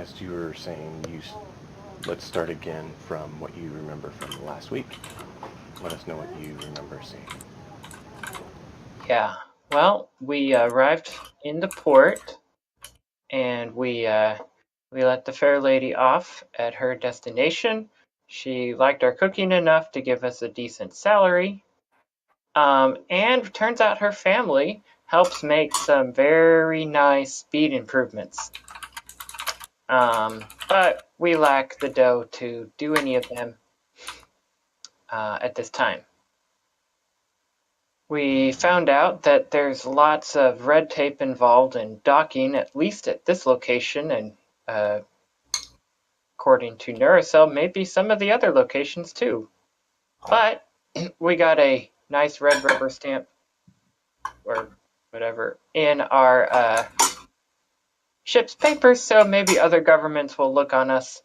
as you were saying, let's start again from what you remember from last week. Let us know what you remember seeing. Yeah. Well, we arrived in the port, and we let the fair lady off at her destination. She liked our cooking enough to give us a decent salary. And turns out her family helps make some very nice speed improvements. But we lack the dough to do any of them at this time. We found out that there's lots of red tape involved in docking, at least at this location, and according to Neurocell, maybe some of the other locations too. But we got a nice red rubber stamp or whatever in our ship's papers, so maybe other governments will look on us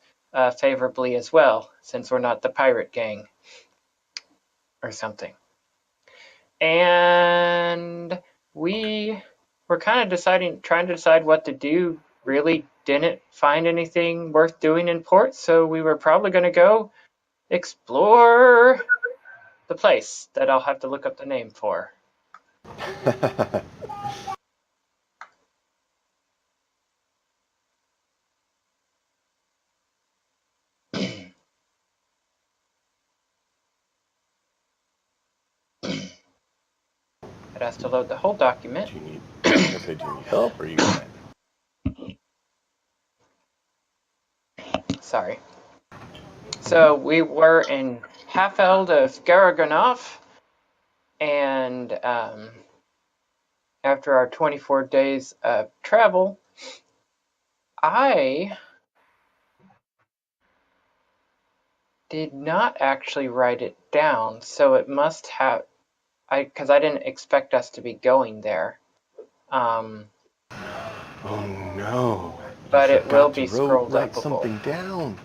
favorably as well, since we're not the pirate gang or something. And we were kind of trying to decide what to do. Really didn't find anything worth doing in port, so we were probably going to go explore the place that I'll have to look up the name for. It has to load the whole document. Do you need help, or you got it? Sorry. So we were in Halfeld of Garaganov, and after our 24 days of travel, I did not actually write it down, so it must have, because I didn't expect us to be going there. Oh no! But it will be scrolled write upable. something down.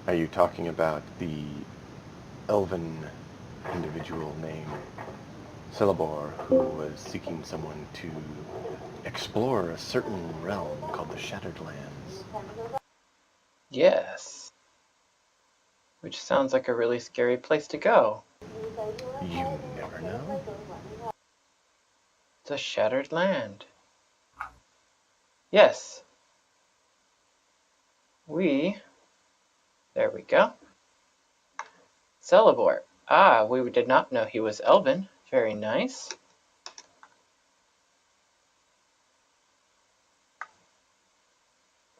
Are you talking about the elven individual named Celebor, who was seeking someone to explore a certain realm called the Shattered Lands? Yes. Which sounds like a really scary place to go. You never know. The Shattered Land. Yes. There we go. Celebor. Ah, we did not know he was elven. Very nice.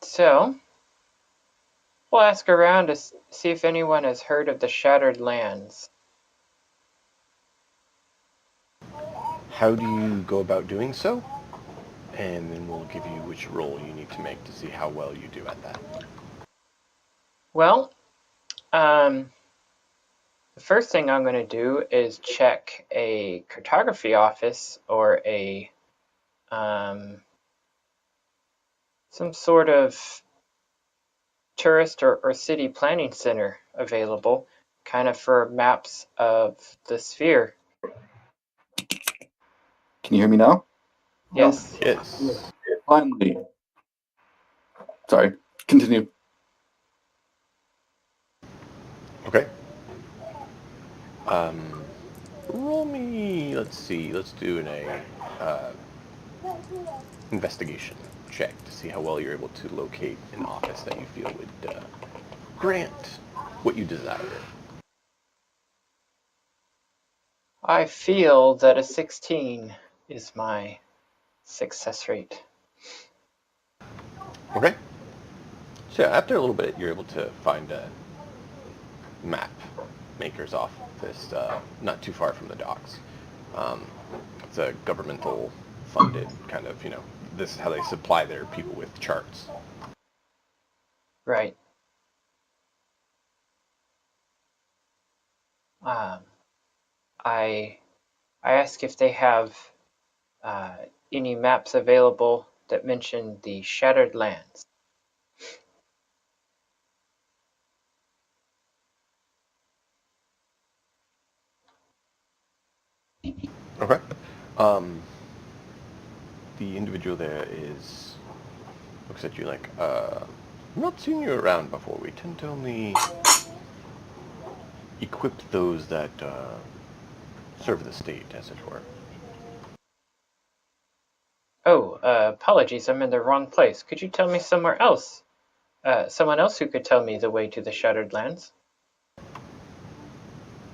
So, we'll ask around to see if anyone has heard of the Shattered Lands. How do you go about doing so? And then we'll give you which roll you need to make to see how well you do at that. Well, the first thing I'm going to do is check a cartography office or a some sort of tourist or city planning center available, kind of for maps of the sphere. Can you hear me now? Yes. Yes. Finally. Sorry. Continue. Okay. Roll me. Let's see. Let's do an investigation check to see how well you're able to locate an office that you feel would grant what you desire. I feel that a 16 is my success rate. Okay. So after a little bit, you're able to find a map maker's office not too far from the docks. It's a governmental funded kind of, this is how they supply their people with charts. Right. I ask if they have any maps available that mention the Shattered Lands. Okay. the individual there looks at you like, I've not seen you around before. We tend to only equip those that serve the state, as it were. Oh, apologies, I'm in the wrong place. Could you tell me somewhere else? Someone else who could tell me the way to the Shattered Lands?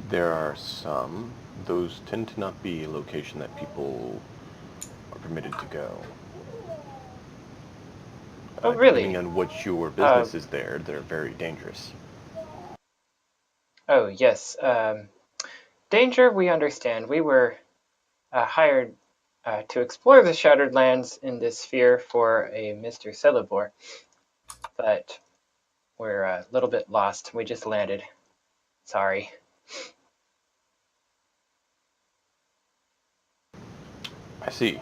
There are some. Those tend to not be a location that people are permitted to go. Oh, Depending really? on what your business is there, they're very dangerous. Oh, yes. Danger, we understand. We were hired to explore the Shattered Lands in this sphere for a Mr. Celebor, but we're a little bit lost. We just landed. Sorry. I see.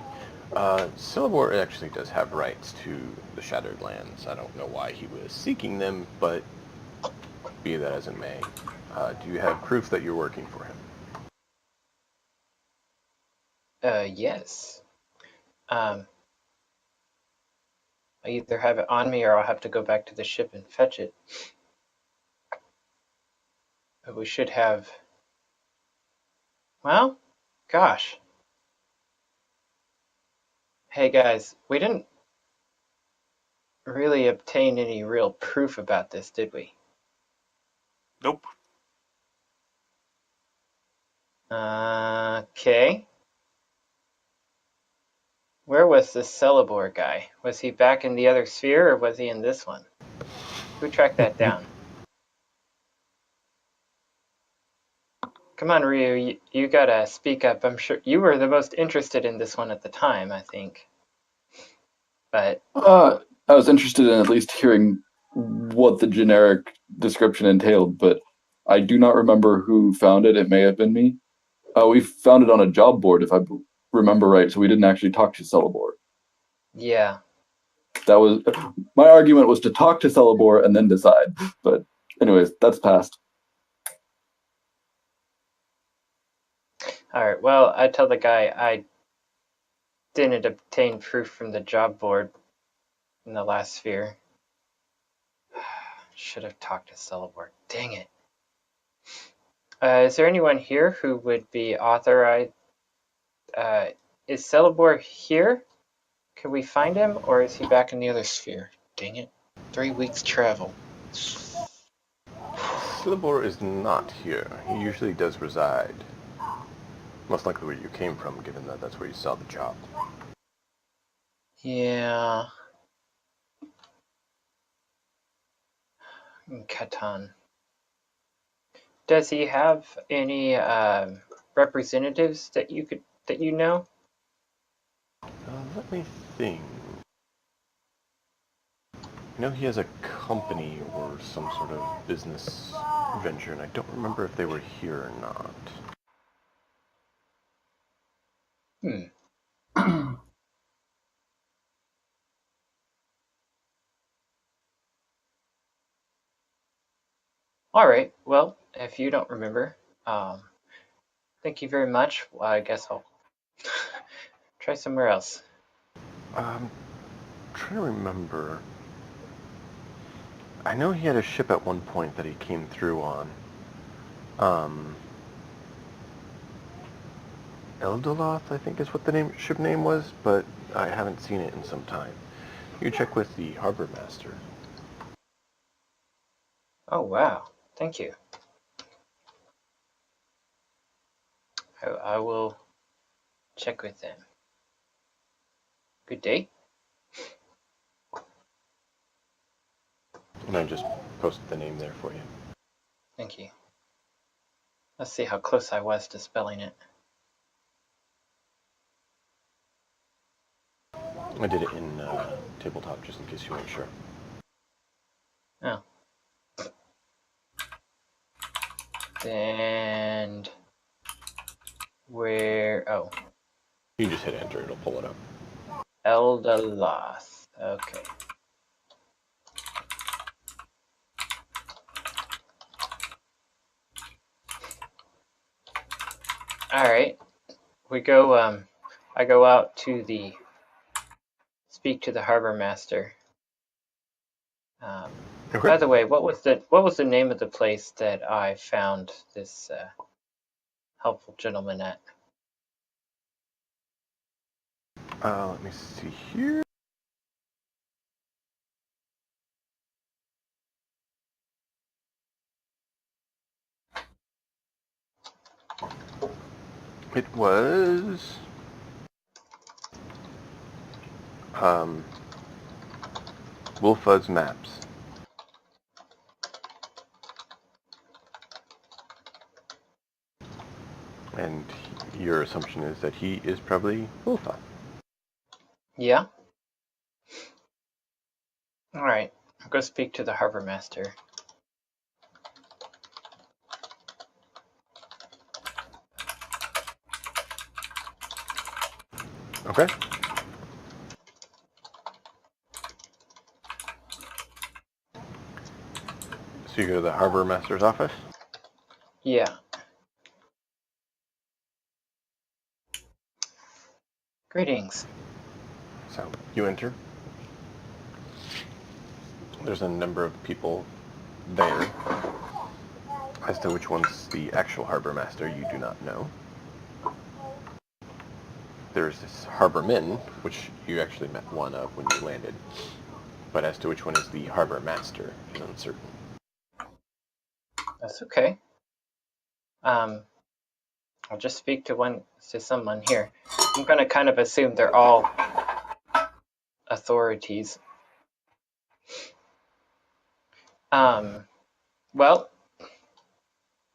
Silibor actually does have rights to the Shattered Lands. I don't know why he was seeking them, but be that as it may. Do you have proof that you're working for him? Yes. I either have it on me or I'll have to go back to the ship and fetch it. But we should have... Well, gosh. Hey guys, we didn't really obtain any real proof about this, did we? Nope. Okay. Where was this Celebor guy? Was he back in the other sphere or was he in this one? Who tracked that down? Come on, Ryu, you gotta speak up. I'm sure you were the most interested in this one at the time, I think. But I was interested in at least hearing what the generic description entailed, but I do not remember who found it. It may have been me. We found it on a job board, if I remember right, so we didn't actually talk to Celebor. yeah. That was my argument was to talk to Celebor and then decide. But anyways, that's past. All right, well, I tell the guy I didn't obtain proof from the job board in the last sphere. Should have talked to Celebor. Dang it. Is there anyone here who would be authorized? Is Celebor here? Can we find him, or is he back in the other sphere? Dang it. 3 weeks travel. Silibor is not here. He usually does reside. Most likely where you came from, given that that's where you saw the job. Yeah. Catan. Does he have any representatives that you know? Let me think. I know he has a company or some sort of business venture, and I don't remember if they were here or not. All right. Well, if you don't remember, thank you very much. Well, I guess I'll try somewhere else. I'm trying to remember. I know he had a ship at one point that he came through on. Eldoloth, I think is what the ship name was, but I haven't seen it in some time. You check with the harbor master. Oh, wow. Thank you. I will check with them. Good day. And I just posted the name there for you. Thank you. Let's see how close I was to spelling it. I did it in tabletop just in case you weren't sure. Oh. And where? Oh, You just hit enter, it'll pull it up. Eldoloth. Okay. All right. We go. I go out to the speak to the harbor master. Okay. By the way, what was the name of the place that I found this helpful gentleman at? Let me see here. It was Wolfuzz Maps. And your assumption is that he is probably Wolfa. Yeah. All right. I'll go speak to the harbor master. Okay. So you go to the harbor master's office? Yeah. Greetings. So you enter. There's a number of people there. As to which one's the actual harbor master, you do not know. There's this harborman, which you actually met one of when you landed. But as to which one is the harbor master is uncertain. That's okay. I'll just speak to someone here. I'm gonna kind of assume they're all authorities. Well,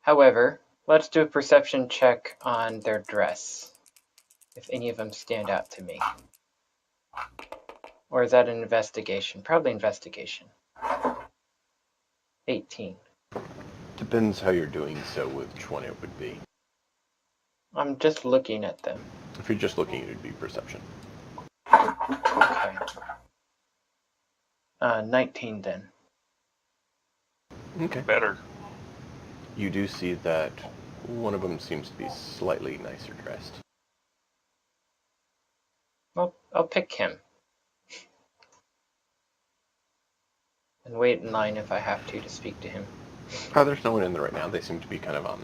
however, let's do a perception check on their dress. If any of them stand out to me. Or is that an investigation? Probably investigation. 18. Depends how you're doing so, which one it would be. I'm just looking at them. If you're just looking, it would be perception. Okay. 19 then. Okay. Better. You do see that one of them seems to be slightly nicer dressed. Well, I'll pick him. And wait in line if I have to speak to him. There's no one in there right now. They seem to be kind of on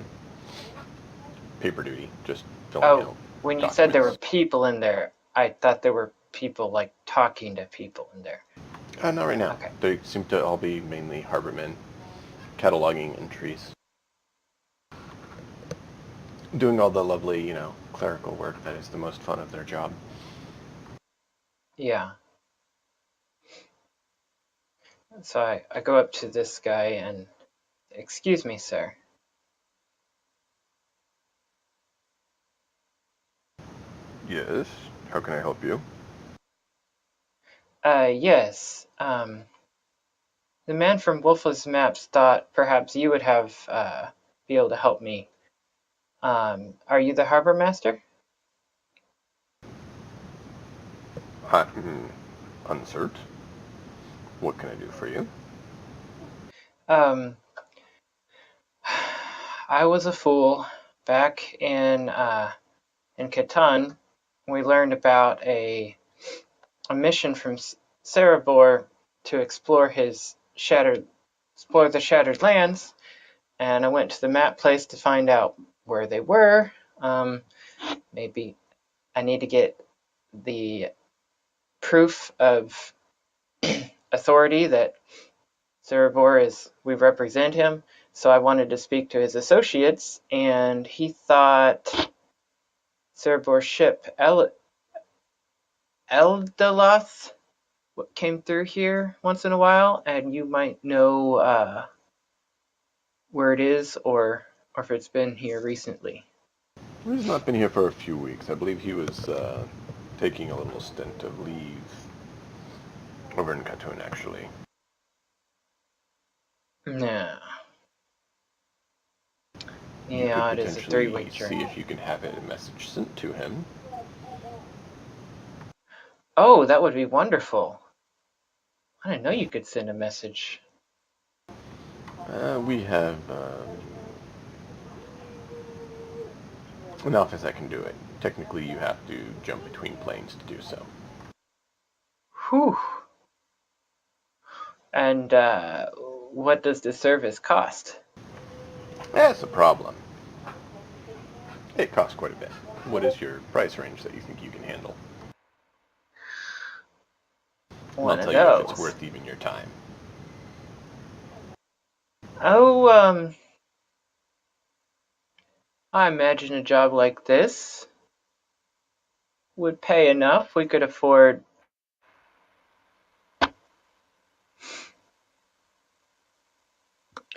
paper duty, just filling out When you said there were documents. people in there, I thought there were people like talking to people in there. Not right now. Okay. They seem to all be mainly harbormen, cataloging entries. Doing all the lovely, clerical work that is the most fun of their job. Yeah. So I go up to this guy and, excuse me, sir. Yes. How can I help you? Yes. The man from Wolfless Maps thought perhaps you would be able to help me. Are you the harbor master? Uncert. What can I do for you? I was a fool. Back in Catan, we learned about a mission from Cerebor to explore the Shattered Lands, and I went to the map place to find out where they were. Maybe I need to get the proof of authority that we represent him. So I wanted to speak to his associates, and he thought Cerebor's ship Eldeloth came through here once in a while, and you might know where it is or if it's been here recently. He's not been here for a few weeks. I believe he was taking a little stint of leave over in Katun, actually. No. You Yeah, could it is a potentially 3-week see journey. if you can have a message sent to him. Oh, that would be wonderful. I didn't know you could send a message. We have an office that can do it. Technically, you have to jump between planes to do so. Whew. And what does the service cost? That's a problem. It costs quite a bit. What is your price range that you think you can handle? And I'll One of tell you if it's those. worth even your time. Oh, I imagine a job like this would pay enough. We could afford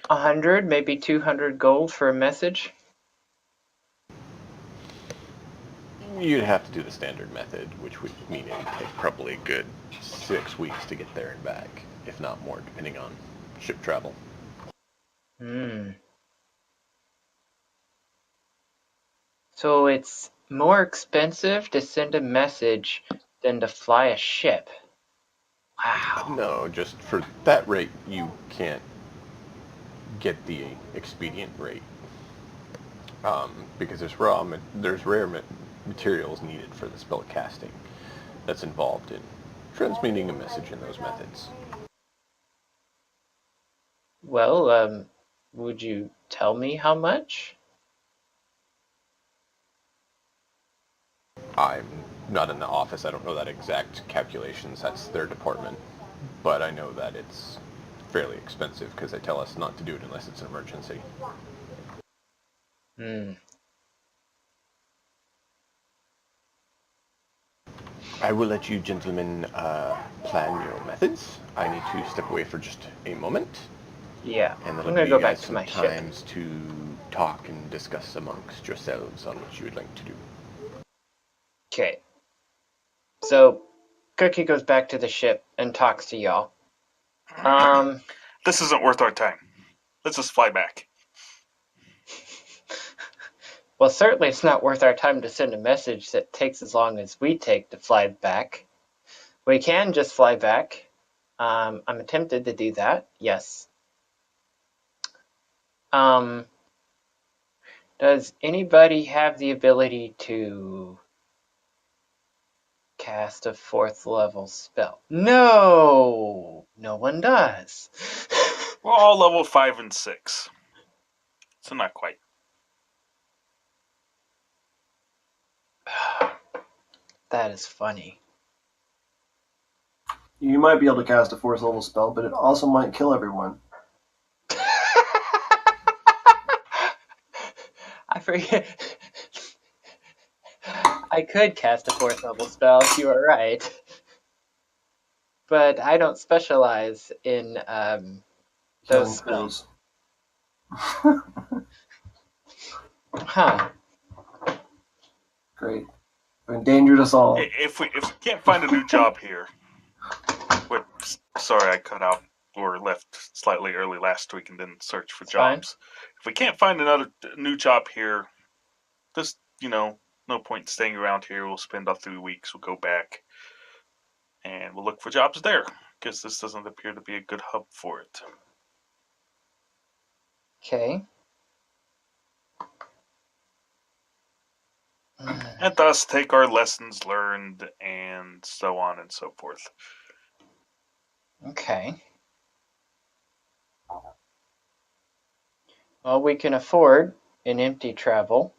100, maybe 200 gold for a message. You'd have to do the standard method, which would mean it would take probably a good 6 weeks to get there and back, if not more, depending on ship travel. So it's more expensive to send a message than to fly a ship. Wow. No, just for that rate, you can't get the expedient rate. Because there's rare materials needed for the spell casting that's involved in transmitting a message in those methods. Well, would you tell me how much? I'm not in the office. I don't know that exact calculations. That's their department. But I know that it's fairly expensive because they tell us not to do it unless it's an emergency. I will let you gentlemen plan your methods. I need to step away for just a moment. Yeah, And I'm that'll gonna give go you back guys to some my ship. times to talk and discuss amongst yourselves on what you would like to do. Okay. So, Cookie goes back to the ship and talks to y'all. This isn't worth our time. Let's just fly back. Well, certainly it's not worth our time to send a message that takes as long as we take to fly back. We can just fly back. I'm tempted to do that, yes. Does anybody have the ability to cast a 4th level spell? No! No one does. We're all level 5 and 6. So not quite. That is funny. You might be able to cast a 4th level spell, but it also might kill everyone. I forget. I could cast a 4th level spell if you are right. But I don't specialize in those Killing spells. foes. Huh. Great. Endangered us all. If we can't find a new job here, sorry I cut out or left slightly early last week and didn't search for It's fine. jobs. If we can't find another new job here, just no point staying around here. We'll spend a few weeks. We'll go back and we'll look for jobs there because this doesn't appear to be a good hub for it. Okay. And thus take our lessons learned and so on and so forth. Okay. Well, we can afford an empty travel.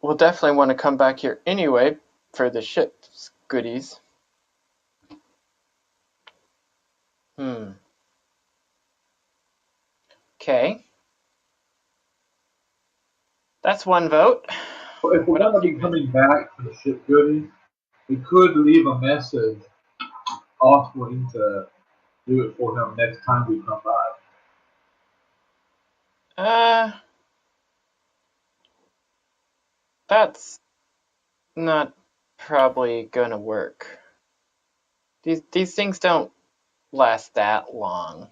We'll definitely want to come back here anyway for the ship's goodies. Okay. That's one vote. If we're What else going to do be you coming back for the ship goodies, we could leave a message offering to do it for him next time we come by. That's not probably gonna work. These things don't last that long.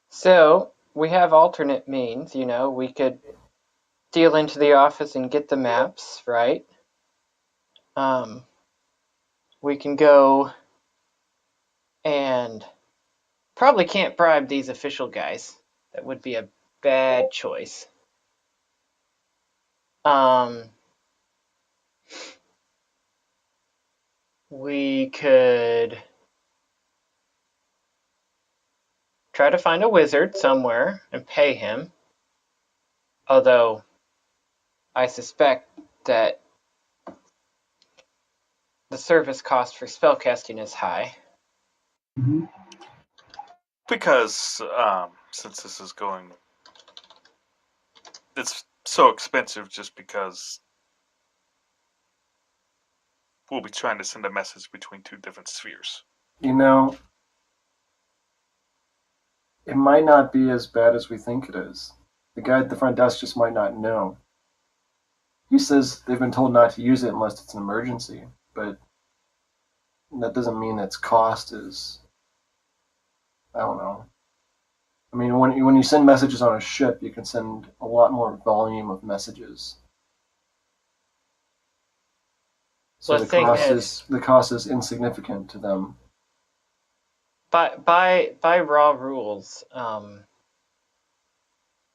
So we have alternate means, we could deal into the office and get the maps, right? We can go and probably can't bribe these official guys. That would be a bad choice. We could try to find a wizard somewhere and pay him. Although, I suspect that the service cost for spellcasting is high. Mm-hmm. Because since this is going, it's so expensive just because we'll be trying to send a message between two different spheres. You know, it might not be as bad as we think it is. The guy at the front desk just might not know. He says they've been told not to use it unless it's an emergency, but that doesn't mean its cost is, I don't know. I mean, when you send messages on a ship, you can send a lot more volume of messages. So The thing is, the cost is insignificant to them. by raw rules,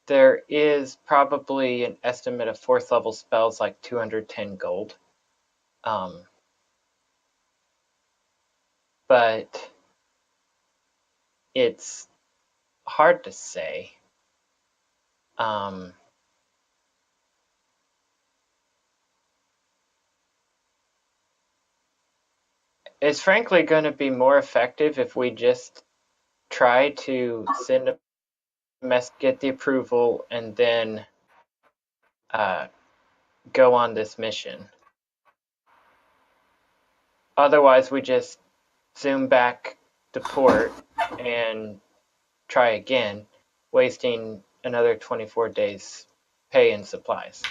there is probably an estimate of 4th level spells like 210 gold. But it's hard to say. It's frankly going to be more effective if we just try to send a mess, get the approval, and then go on this mission. Otherwise, we just zoom back to port and try again, wasting another 24 days pay and supplies.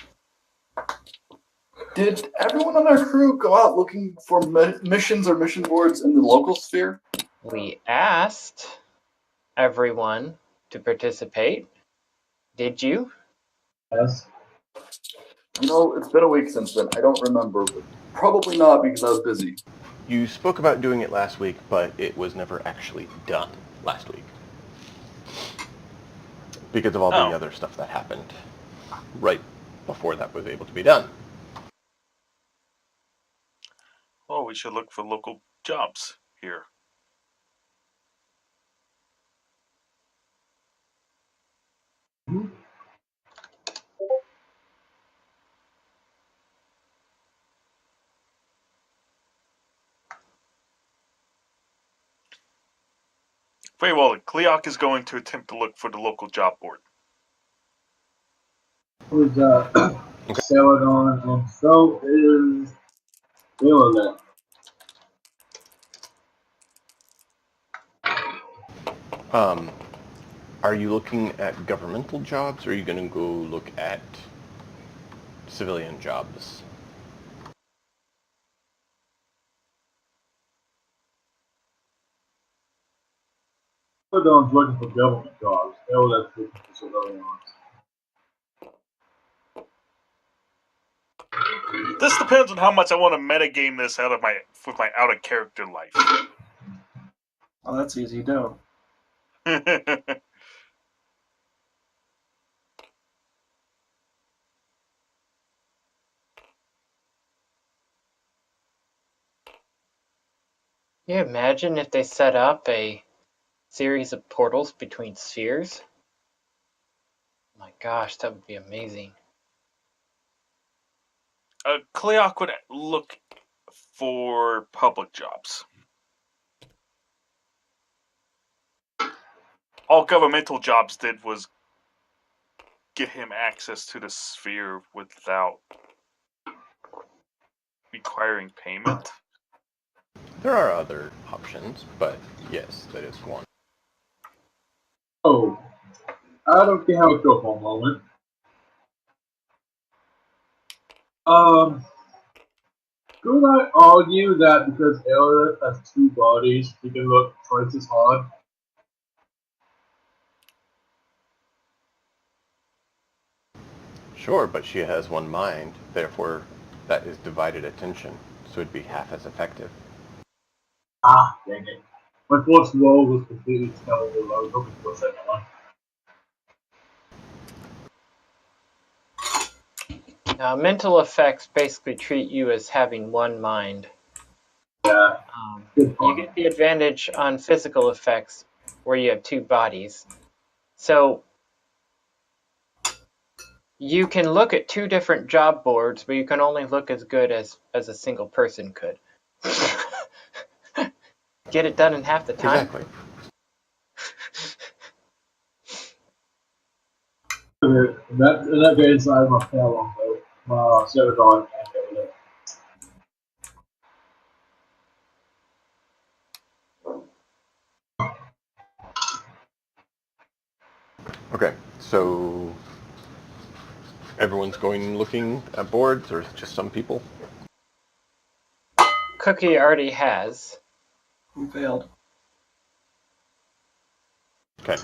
Did everyone on our crew go out looking for missions or mission boards in the local sphere? We asked everyone to participate. Did you? Yes. You know, it's been a week since then. I don't remember, but probably not because I was busy. You spoke about doing it last week, but it was never actually done last week. Because of all the other stuff that happened right before that was able to be done. Oh, we should look for local jobs here. Mm-hmm. Very well, Kleok is going to attempt to look for the local job board. Who's Celadon, and so is Violet. Are you looking at governmental jobs, or are you going to go look at civilian jobs? Celadon's looking for government jobs. Violet's looking for civilian ones. This depends on how much I want to metagame this out of my out of character life. Oh, that's easy. Don't. Can you imagine if they set up a series of portals between spheres? Oh my gosh, that would be amazing. Kleok would look for public jobs. All governmental jobs did was get him access to the sphere without requiring payment. There are other options, but yes, that is one. Oh, I don't see how it goes for a moment. Could I argue that because Elliot has two bodies, he can look twice as hard? Sure, but she has one mind, therefore that is divided attention, so it'd be half as effective. Ah, dang it. My first roll was completely terrible. I was hoping for a second one. Mental effects basically treat you as having one mind. Yeah. Good You point. get the advantage on physical effects where you have two bodies. So you can look at two different job boards, but you can only look as good as a single person could. Get it done in half the time? Exactly. In that case, I must fail on though. Celadon can't go there. Okay, so everyone's going looking at boards, or just some people? Cookie already has. You failed. Okay.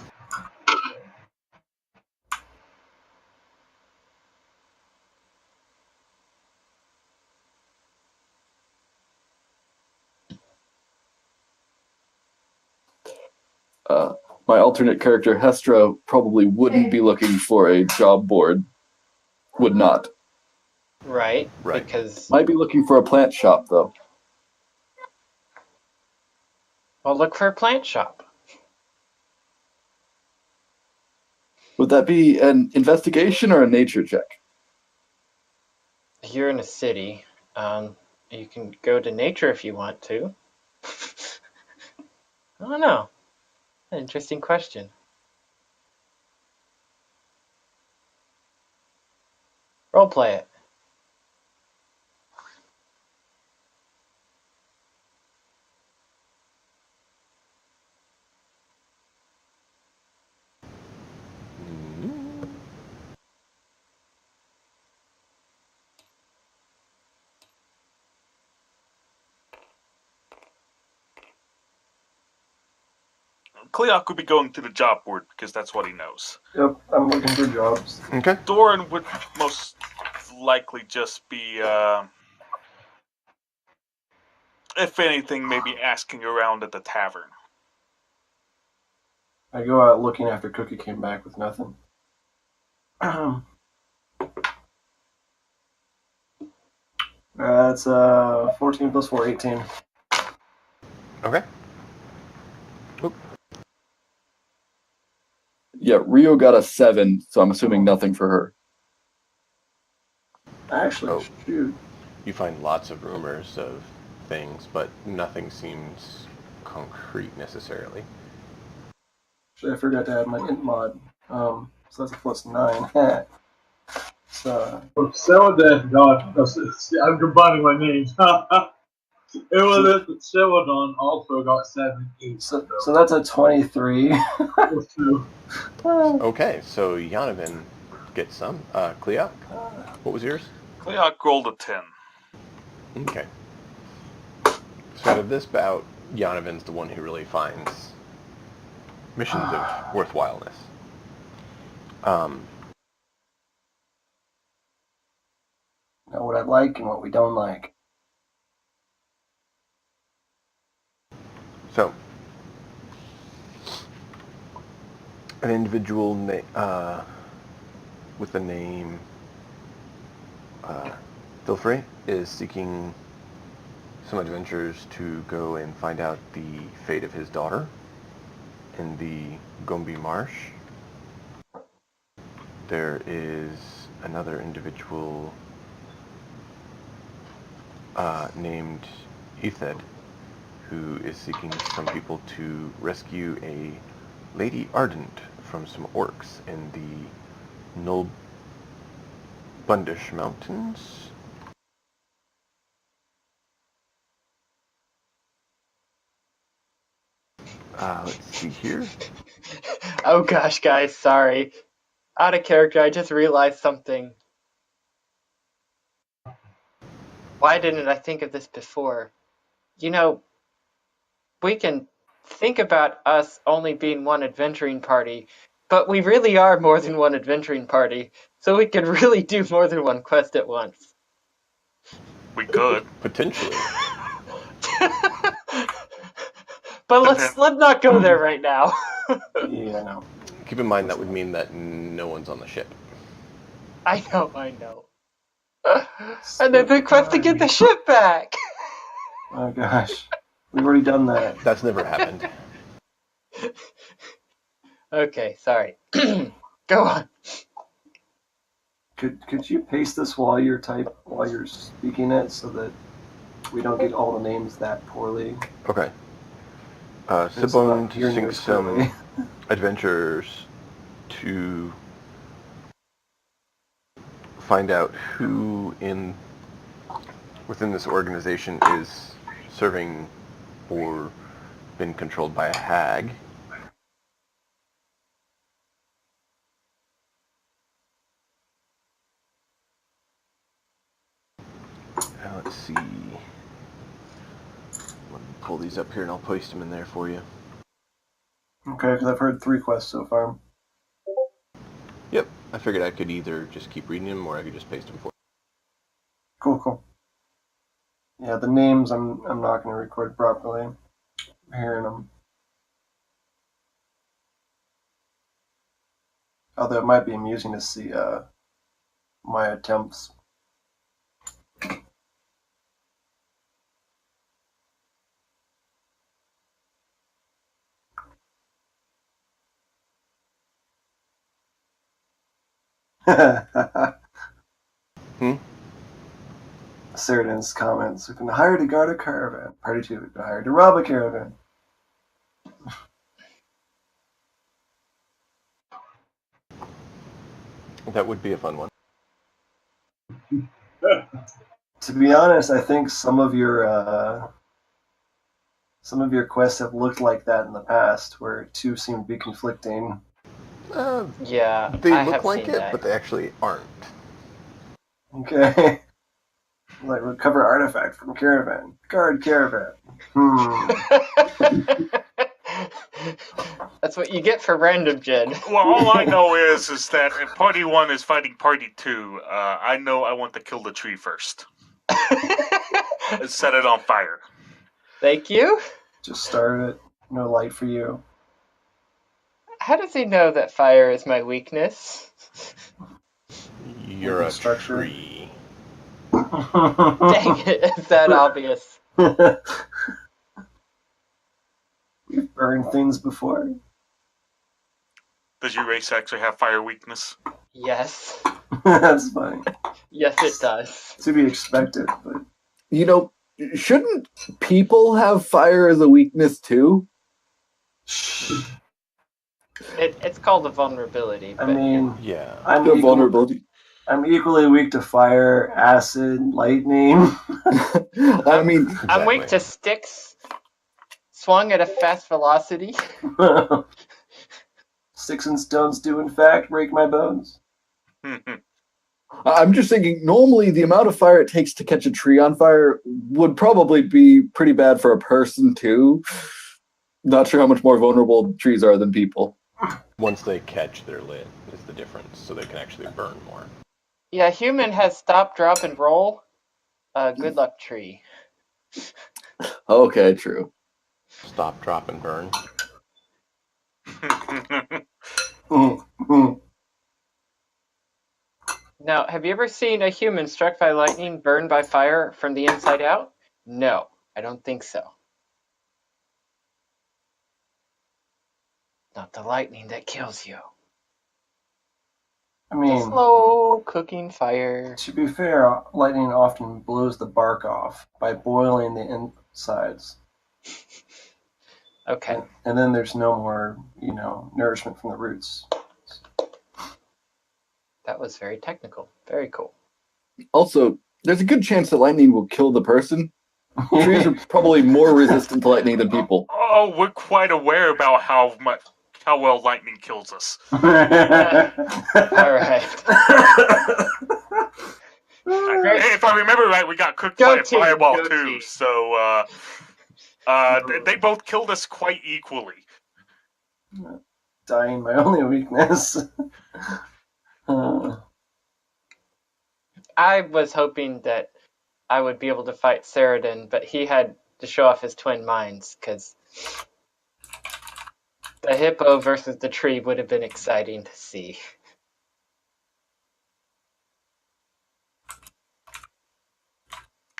My alternate character, Hestra, probably wouldn't be looking for a job board. Would not. Right. Right. Because, Might be looking for a plant shop, though. well, look for a plant shop. Would that be an investigation or a nature check? You're in a city. You can go to nature if you want to. I don't know. Interesting question. Role play it. Cleoc would be going to the job board because that's what he knows. Yep, I'm looking for jobs. Okay. Doran would most likely just be, if anything, maybe asking around at the tavern. I go out looking after Cookie came back with nothing. That's 14 plus 4, 18. Okay. Oop. Yeah, Rio got a 7, so I'm assuming nothing for her. Actually, Oh. shoot. You find lots of rumors of things, but nothing seems concrete necessarily. Actually, I forgot to add my int mod. So that's a plus 9. So, Celadon, God, I'm combining my names. It was that Celadon also got 7 8. so that's a 23. That's true. Okay, so Yanovan gets some. Cleo, what was yours? Cleoc rolled a 10. Okay. So out of this bout, Yanovan's the one who really finds missions of worthwhileness. Know what I like and what we don't like. So, an individual with the name Filfrey is seeking some adventurers to go and find out the fate of his daughter in the Gombe Marsh. There is another individual named Ethed who is seeking some people to rescue a Lady Ardent from some orcs in the Nulbundish Mountains. Let's see here. Oh gosh, guys, sorry. Out of character, I just realized something. Why didn't I think of this before? You know, we can think about us only being one adventuring party, but we really are more than one adventuring party, so we could really do more than one quest at once. We could. Potentially. But let's not go there right now. Yeah, I know. Keep in mind that would mean that no one's on the ship. I know. And then the quest to get the ship back. Oh gosh, we've already done that. That's never happened. Okay, sorry. Go on. Could you paste this while you're speaking it so that we don't get all the names that poorly? Okay. It's not Sibone hearing sinks this some clearly. adventurers to find out who within this organization is serving or been controlled by a hag. Let's see. Let me pull these up here and I'll paste them in there for you. Okay, because I've heard 3 quests so far. Yep. I figured I could either just keep reading them or I could just paste them for you. Cool. Yeah, the names I'm not going to record properly. I'm hearing them. Although it might be amusing to see my attempts. Ceridan's comments. We've been hired to guard a caravan. Party 2, we've been hired to rob a caravan. That would be a fun one. To be honest, I think some of your quests have looked like that in the past, where 2 seem to be conflicting. Yeah, They I look have like seen it, that. but they actually aren't. Okay. Like, recover artifact from caravan. Guard caravan. That's what you get for random gen. Well, all I know is that if Party 1 is fighting Party 2, I know I want to kill the tree first. And set it on fire. Thank you. Just start it. No light for you. How does he know that fire is my weakness? You're a Structure. tree. Dang it, it's that obvious. We've burned things before. Does your race actually have fire weakness? Yes. That's funny. Yes, it does. To be expected, but You know, shouldn't people have fire as a weakness too? It's called a vulnerability. I But mean, Yeah. The vulnerability. I'm equally weak to fire, acid, lightning. I mean, I'm weak Exactly. to sticks swung at a fast velocity. Sticks and stones do, in fact, break my bones. I'm just thinking, normally the amount of fire it takes to catch a tree on fire would probably be pretty bad for a person too. Not sure how much more vulnerable trees are than people. Once they catch, they're lit is the difference, so they can actually burn more. Yeah, human has stop, drop, and roll. Good luck tree. Okay, true. Stop, drop, and burn. Now, have you ever seen a human struck by lightning burned by fire from the inside out? No, I don't think so. Not the lightning that kills you. I The mean, slow cooking fire. to be fair, lightning often blows the bark off by boiling the insides. Okay. And then there's no more, nourishment from the roots. That was very technical. Very cool. Also, there's a good chance that lightning will kill the person. Trees are probably more resistant to lightning than people. Oh, we're quite aware about how well lightning kills us. All right. If I remember right, we got cooked Go by a team, fireball go too. team. So they both killed us quite equally. Dying, my only weakness. I was hoping that I would be able to fight Ceridan, but he had to show off his twin minds because the hippo versus the tree would have been exciting to see.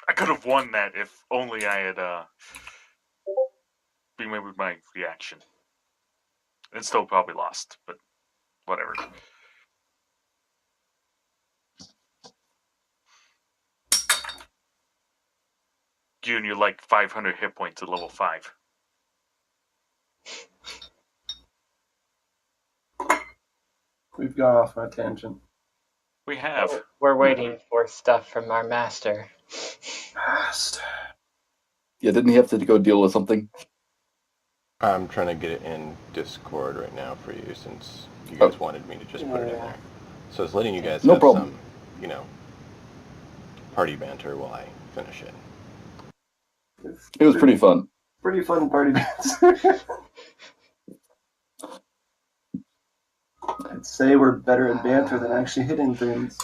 I could have won that if only I had remembered my reaction. And still probably lost, but whatever. June, you're like 500 hit points at level 5. We've gone off on a tangent. We have. We're waiting for stuff from our master. Yeah, didn't he have to go deal with something? I'm trying to get it in Discord right now for you, since you guys wanted me to just put it in there. So it's letting you guys No have problem. some, party banter while I finish it. It was pretty fun. Pretty fun party dance. I'd say we're better at banter than actually hitting things.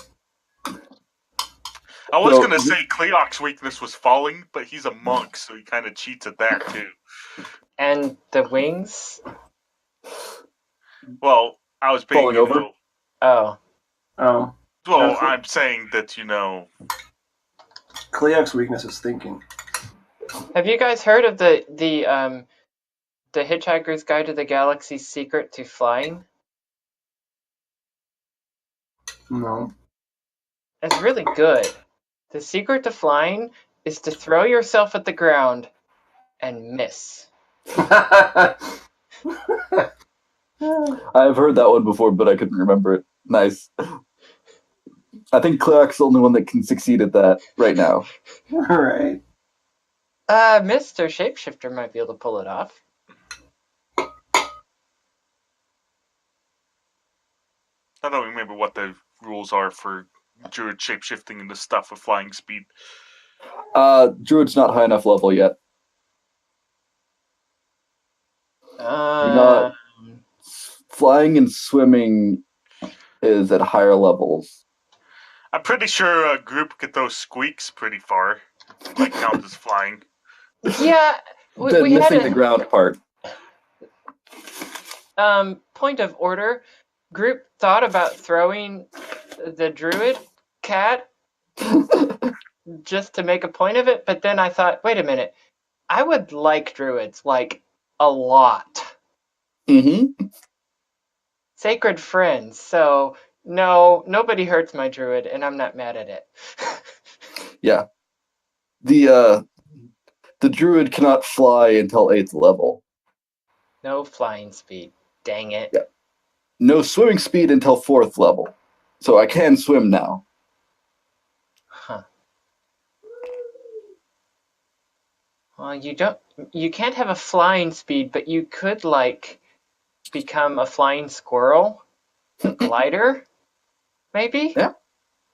I was So- going to say Cleoc's weakness was falling, but he's a monk, so he kind of cheats at that, too. And the wings? Well, I was being, Falling over? Oh. Oh, well, That's it. I'm saying that, Cleoc's weakness is thinking. Have you guys heard of the Hitchhiker's Guide to the Galaxy's secret to flying? No. It's really good. The secret to flying is to throw yourself at the ground and miss. I've heard that one before, but I couldn't remember it. Nice. I think Clark's the only one that can succeed at that right now. Right. Mr. Shapeshifter might be able to pull it off. I don't remember what the rules are for druid shapeshifting and the stuff with flying speed. Druid's not high enough level yet. Uh, Flying and swimming is at higher levels. I'm pretty sure a group could throw squeaks pretty far. Like count as flying. yeah, we had Missing the ground part. point of order. Group thought about throwing the druid cat just to make a point of it, but then I thought, wait a minute, I would like druids like a lot. Mm-hmm. Sacred friends. So no, nobody hurts my druid, and I'm not mad at it. Yeah. The druid cannot fly until 8th level. No flying speed. Dang it. Yeah. No swimming speed until 4th level. So I can swim now. Huh. Well, you can't have a flying speed, but you could become a flying squirrel, a glider, maybe? Yeah.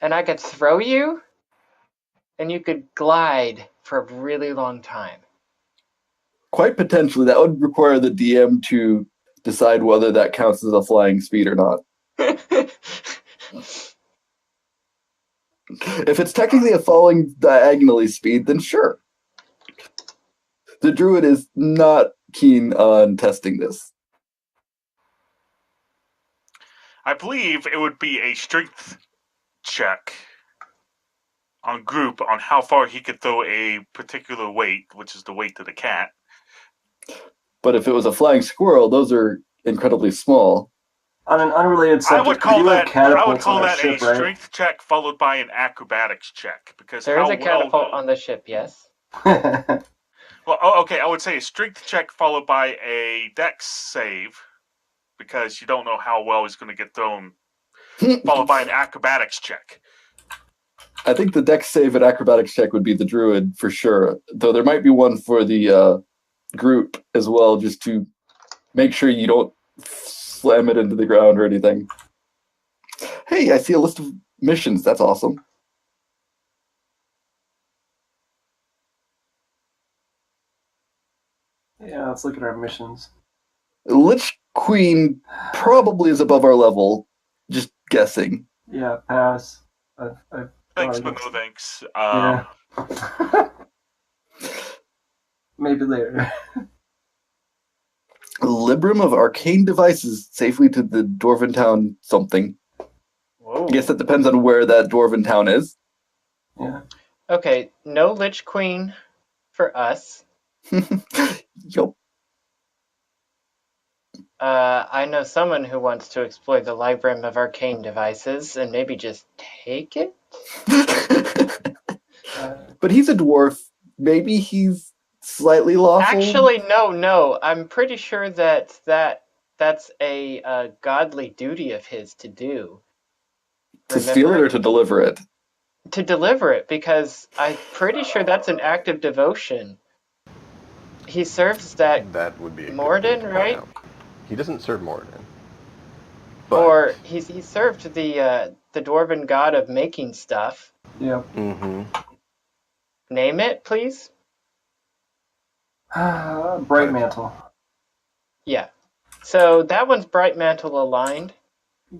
And I could throw you, and you could glide for a really long time. Quite potentially, that would require the DM to decide whether that counts as a flying speed or not. If it's technically a falling diagonally speed, then sure. The druid is not keen on testing this. I believe it would be a strength check on group on how far he could throw a particular weight, which is the weight of the cat. But if it was a flying squirrel, those are incredibly small. On an unrelated I subject, would call we do have that catapults on our a ship, right? strength check followed by an acrobatics check because There how is a catapult on the ship, yes. Well, okay, I would say a strength check followed by a dex save because you don't know how well he's going to get thrown, followed by an acrobatics check. I think the dex save and acrobatics check would be the druid for sure. Though there might be one for the group as well, just to make sure you don't slam it into the ground or anything. Hey, I see a list of missions. That's awesome. Yeah, let's look at our missions. Lich Queen probably is above our level. Just guessing. Yeah, pass. I've Thanks, gone but no thanks. Yeah. Maybe later. Librum of arcane devices safely to the Dwarven town something. Whoa. I guess that depends on where that Dwarven town is. Yeah. Okay, no Lich Queen for us. Yup. I know someone who wants to explore the Library of Arcane Devices and maybe just take it? But he's a dwarf. Maybe he's slightly lawful. Actually, no. I'm pretty sure that's a godly duty of his to do. To steal it or to deliver it? To deliver it, because I'm pretty sure that's an act of devotion. He serves that That would be a good Morden, thing to point right? out. He doesn't serve Morden. But, Or he served the dwarven god of making stuff. Yep. Mm-hmm. Name it, please. Bright Mantle. Yeah. So that one's Bright Mantle aligned.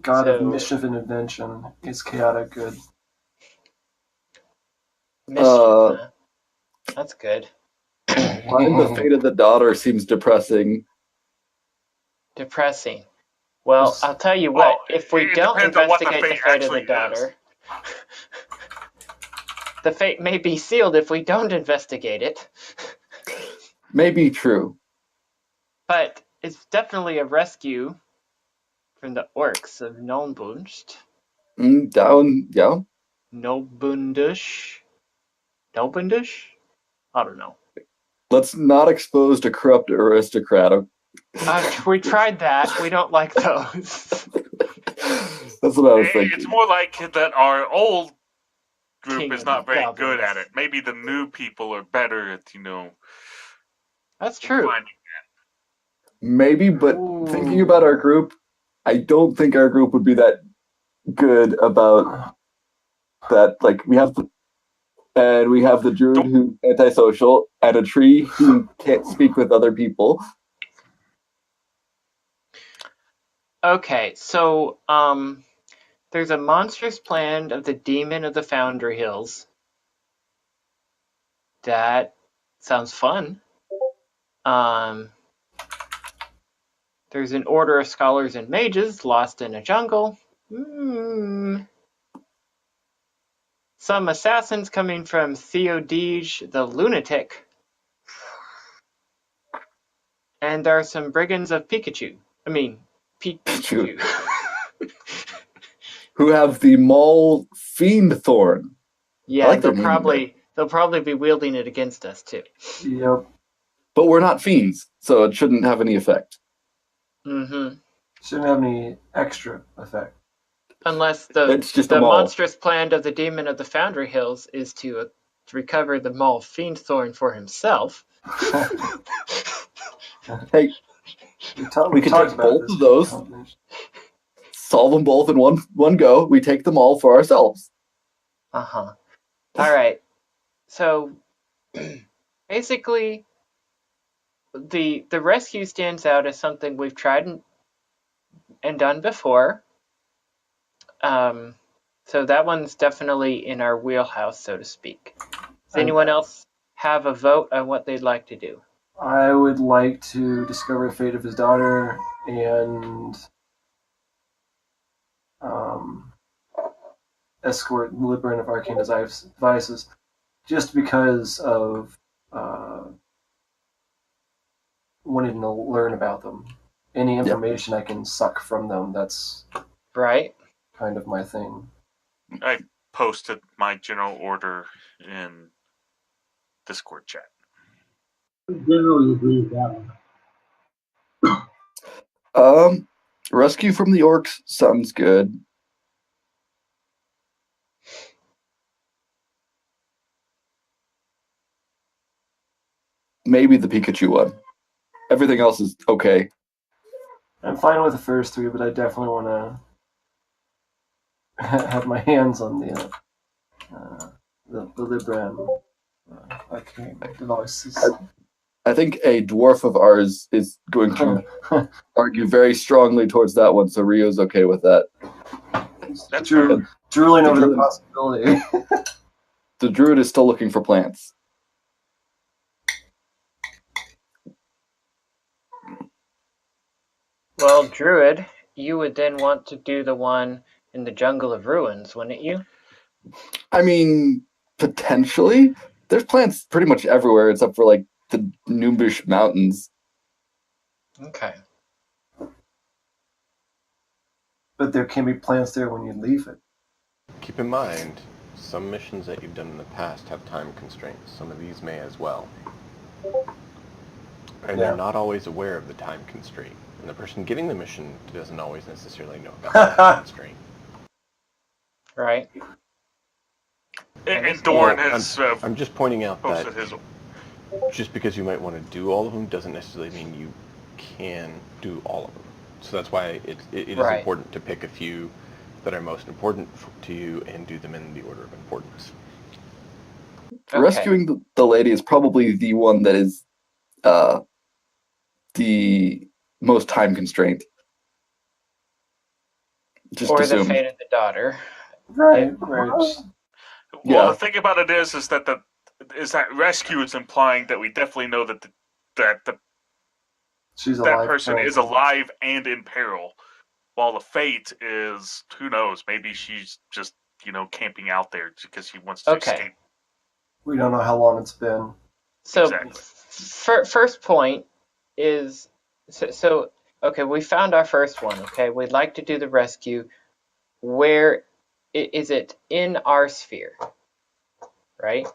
God of So- mischief and invention is chaotic good. Mischief, huh? That's good. And the fate of the daughter seems depressing. Depressing. Well, Yes. I'll tell you Well, what. If we it don't depends on what the investigate the fate fate of the actually daughter, the fate may be sealed if we don't investigate it. Maybe true. But it's definitely a rescue from the orcs of Nolbunst. Down, yeah. Nolbundish? Nolbundish? I don't know. Let's not expose a corrupt aristocrat. We tried that. We don't like those. That's what I was It's thinking. more like that our old group King is of not the very good goblins. at it. Maybe the new people are better at, That's true. finding. Maybe, but Ooh. thinking about our group, I don't think our group would be that good about that. Like we have the druid who's antisocial, and a tree who can't speak with other people. Okay, so there's a monstrous plan of the demon of the Foundry Hills. That sounds fun. There's an order of scholars and mages lost in a jungle. Some assassins coming from Theodege the Lunatic. And there are some brigands of Pikachu. I mean, Pikachu. Who have the Maul Fiend Thorn. Yeah, like their they'll probably be wielding it against us too. Yep. But we're not fiends, so it shouldn't have any effect. Mm-hmm. Shouldn't have any extra effect. Unless It's just a the maul. monstrous plan of the demon of the Foundry Hills is to recover the Maul Fiend Thorn for himself. Hey, we could take both of those, solve them both in one go. We take them all for ourselves. Uh-huh. All right. So basically the rescue stands out as something we've tried and done before. So that one's definitely in our wheelhouse, so to speak. Does anyone else have a vote on what they'd like to do? I would like to discover the fate of his daughter and escort the Libran of Arcane Devices, just because of wanting to learn about them. Any information I can suck from them, that's Right. kind of my thing. I posted my general order in Discord chat. I generally agree with that one. Rescue from the orcs sounds good. Maybe the Pikachu one. Everything else is okay. I'm fine with the first three, but I definitely want to have my hands on the Libran Arcane Devices. I think a dwarf of ours is going to argue very strongly towards that one, so Rio's okay with that. That's Drooling over the possibility. The druid is still looking for plants. Well, Druid, you would then want to do the one in the Jungle of Ruins, wouldn't you? I mean, Potentially. There's plants pretty much everywhere except for like the Noombish Mountains. Okay. But there can be plants there when you leave it. Keep in mind, some missions that you've done in the past have time constraints. Some of these may as well. And Yeah. they're not always aware of the time constraint. And the person getting the mission doesn't always necessarily know about the time constraint. Right. And Doran Well, has I'm just pointing out that posted his. just because you might want to do all of them doesn't necessarily mean you can do all of them. So that's why it is Right. important to pick a few that are most important to you and do them in the order of importance. Okay. Rescuing the lady is probably the one that is the most time constrained. Just Or assume. the fate of the daughter. Right, Yeah. right. Well, Yeah. the thing about it is that rescue is implying that we definitely know that She's that alive. person is currently. alive and in peril, while the fate is who knows. Maybe she's just camping out there because she wants to Okay. escape. We don't know how long it's been. So, Exactly. first point is so. Okay, we found our first one. Okay, we'd like to do the rescue. Where is it in our sphere? Right?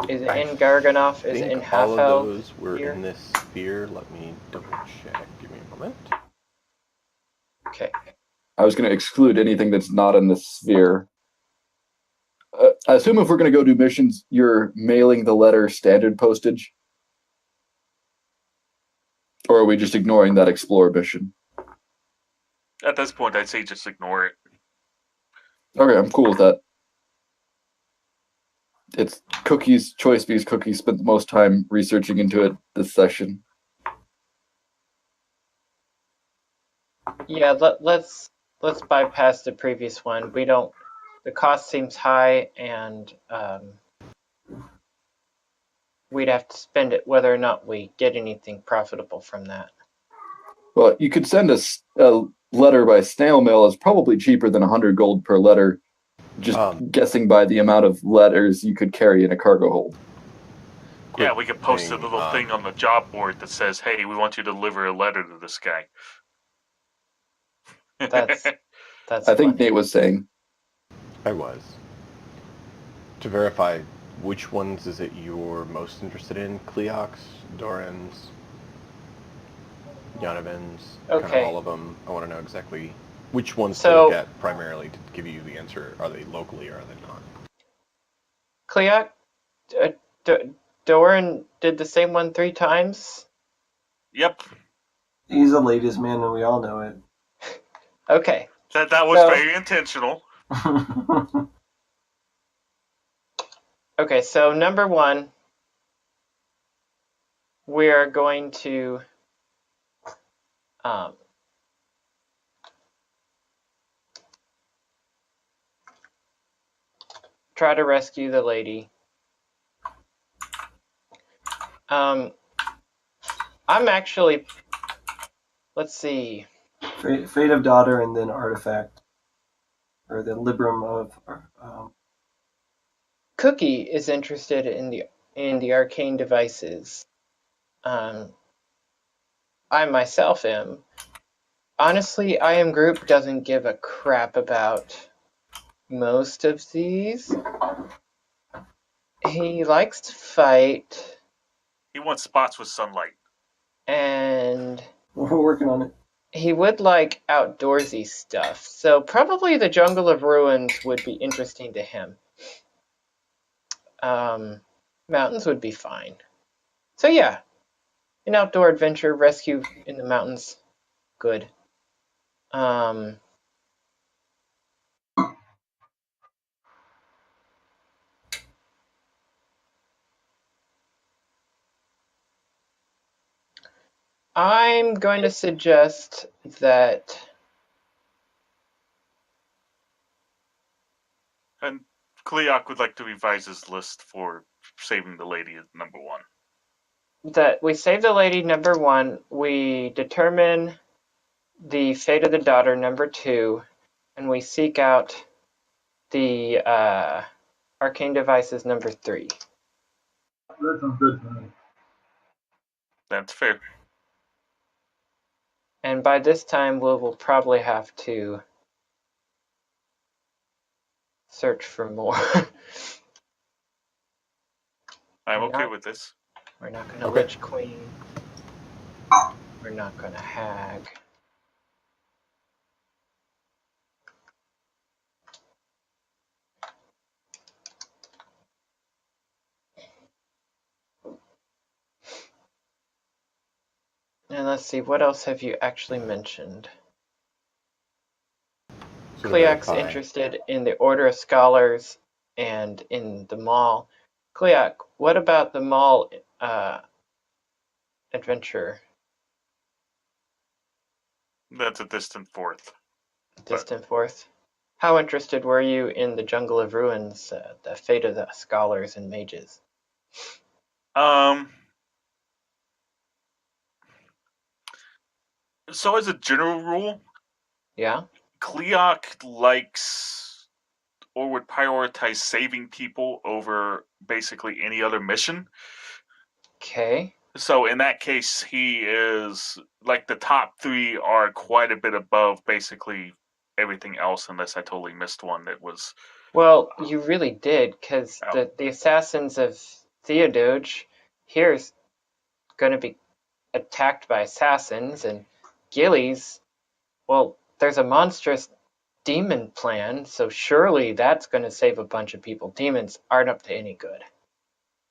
Is it in Garganoff? Is it in I think all of Halfeld? those were here? in this sphere. Let me double check. Give me a moment. Okay. I was going to exclude anything that's not in the sphere. I assume if we're going to go do missions, you're mailing the letter standard postage? Or are we just ignoring that Explorer mission? At this point, I'd say just ignore it. Okay, I'm cool with that. It's Cookie's choice because Cookie spent the most time researching into it this session. Yeah. Let's bypass the previous one. We don't. The cost seems high, and we'd have to spend it whether or not we get anything profitable from that. Well, you could send us a letter by snail mail is probably cheaper than 100 gold per letter, just guessing by the amount of letters you could carry in a cargo hold. Yeah, we could post a thing, little thing on the job board that says, "Hey, we want you to deliver a letter to this guy." That's I think funny. Nate was saying. I was. To verify, which ones is it you're most interested in? Cleox, Doran's, Yanovin's, kind of Okay. all of them. I want to know exactly which ones to So- look at primarily to give you the answer. Are they locally or are they not? Cleoc, Doran did the same one 3 times. Yep, He's a ladies' man, and we all know it. Okay. that was So- very intentional. Okay, so number 1, we are going to try to rescue the lady. I'm actually, let's see. Fate of Daughter, and then Artifact, or the Librum of. Cookie is interested in the arcane devices. I myself am. Honestly, IM Group doesn't give a crap about most of these. He likes to fight, He wants spots with sunlight. and We're working on it. he would like outdoorsy stuff. So probably the Jungle of Ruins would be interesting to him. Mountains would be fine. So yeah, an outdoor adventure, rescue in the mountains, good. I'm going to suggest that And Cleoc would like to revise his list for saving the lady at number 1. we save the lady, number 1, we determine the fate of the daughter, number 2, and we seek out the arcane devices number 3. That sounds good to me. That's fair. And by this time, we'll probably have to search for more. I'm We're okay not- with this. We're not going to Okay. Lich Queen. We're not going to Hag. And let's see, what else have you actually mentioned? So to Cleoc's verify- interested in the Order of Scholars and in the mall. Cleoc, what about the mall adventure? That's a distant fourth. Distant Fourth. How interested were you in the Jungle of Ruins, the fate of the scholars and mages? So as a general rule, Yeah? Cleoc likes or would prioritize saving people over basically any other mission. Okay. So in that case, he is like the top 3 are quite a bit above basically everything else, unless I totally missed one that was. Well, you really did, because Oh. the assassins of Theodoge here is going to be attacked by assassins, and Gillies, well, there's a monstrous demon plan, so surely that's going to save a bunch of people. Demons aren't up to any good.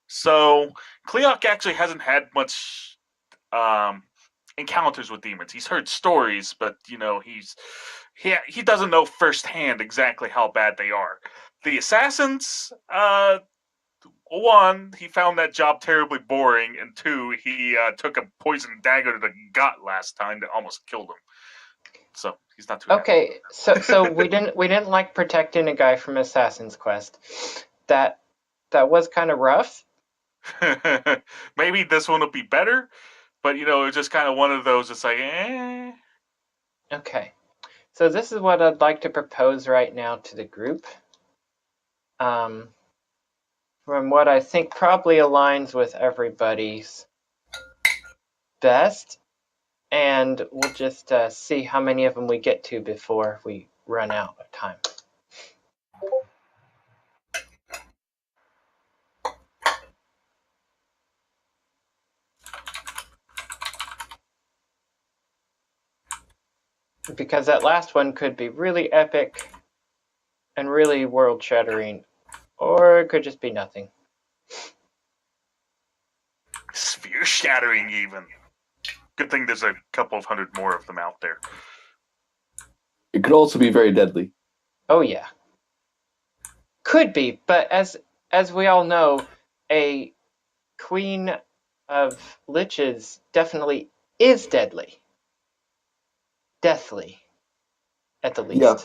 So Cleoc actually hasn't had much encounters with demons. He's heard stories, but he doesn't know firsthand exactly how bad they are. The assassins, one, he found that job terribly boring, and 2, he took a poison dagger to the gut last time that almost killed him. So he's not too Okay, so we didn't like protecting a guy from Assassin's Quest. That was kind of rough. happy. Maybe this one will be better, but it's just kind of one of those. It's like, eh. Okay, so this is what I'd like to propose right now to the group. From what I think probably aligns with everybody's best, and we'll just see how many of them we get to before we run out of time. Because that last one could be really epic and really world-shattering, or it could just be nothing. Sphere shattering, even. Good thing there's a couple of hundred more of them out there. It could also be very deadly. Oh yeah, could be, but as we all know, a queen of liches definitely is deadly, deathly, at the least. Yeah.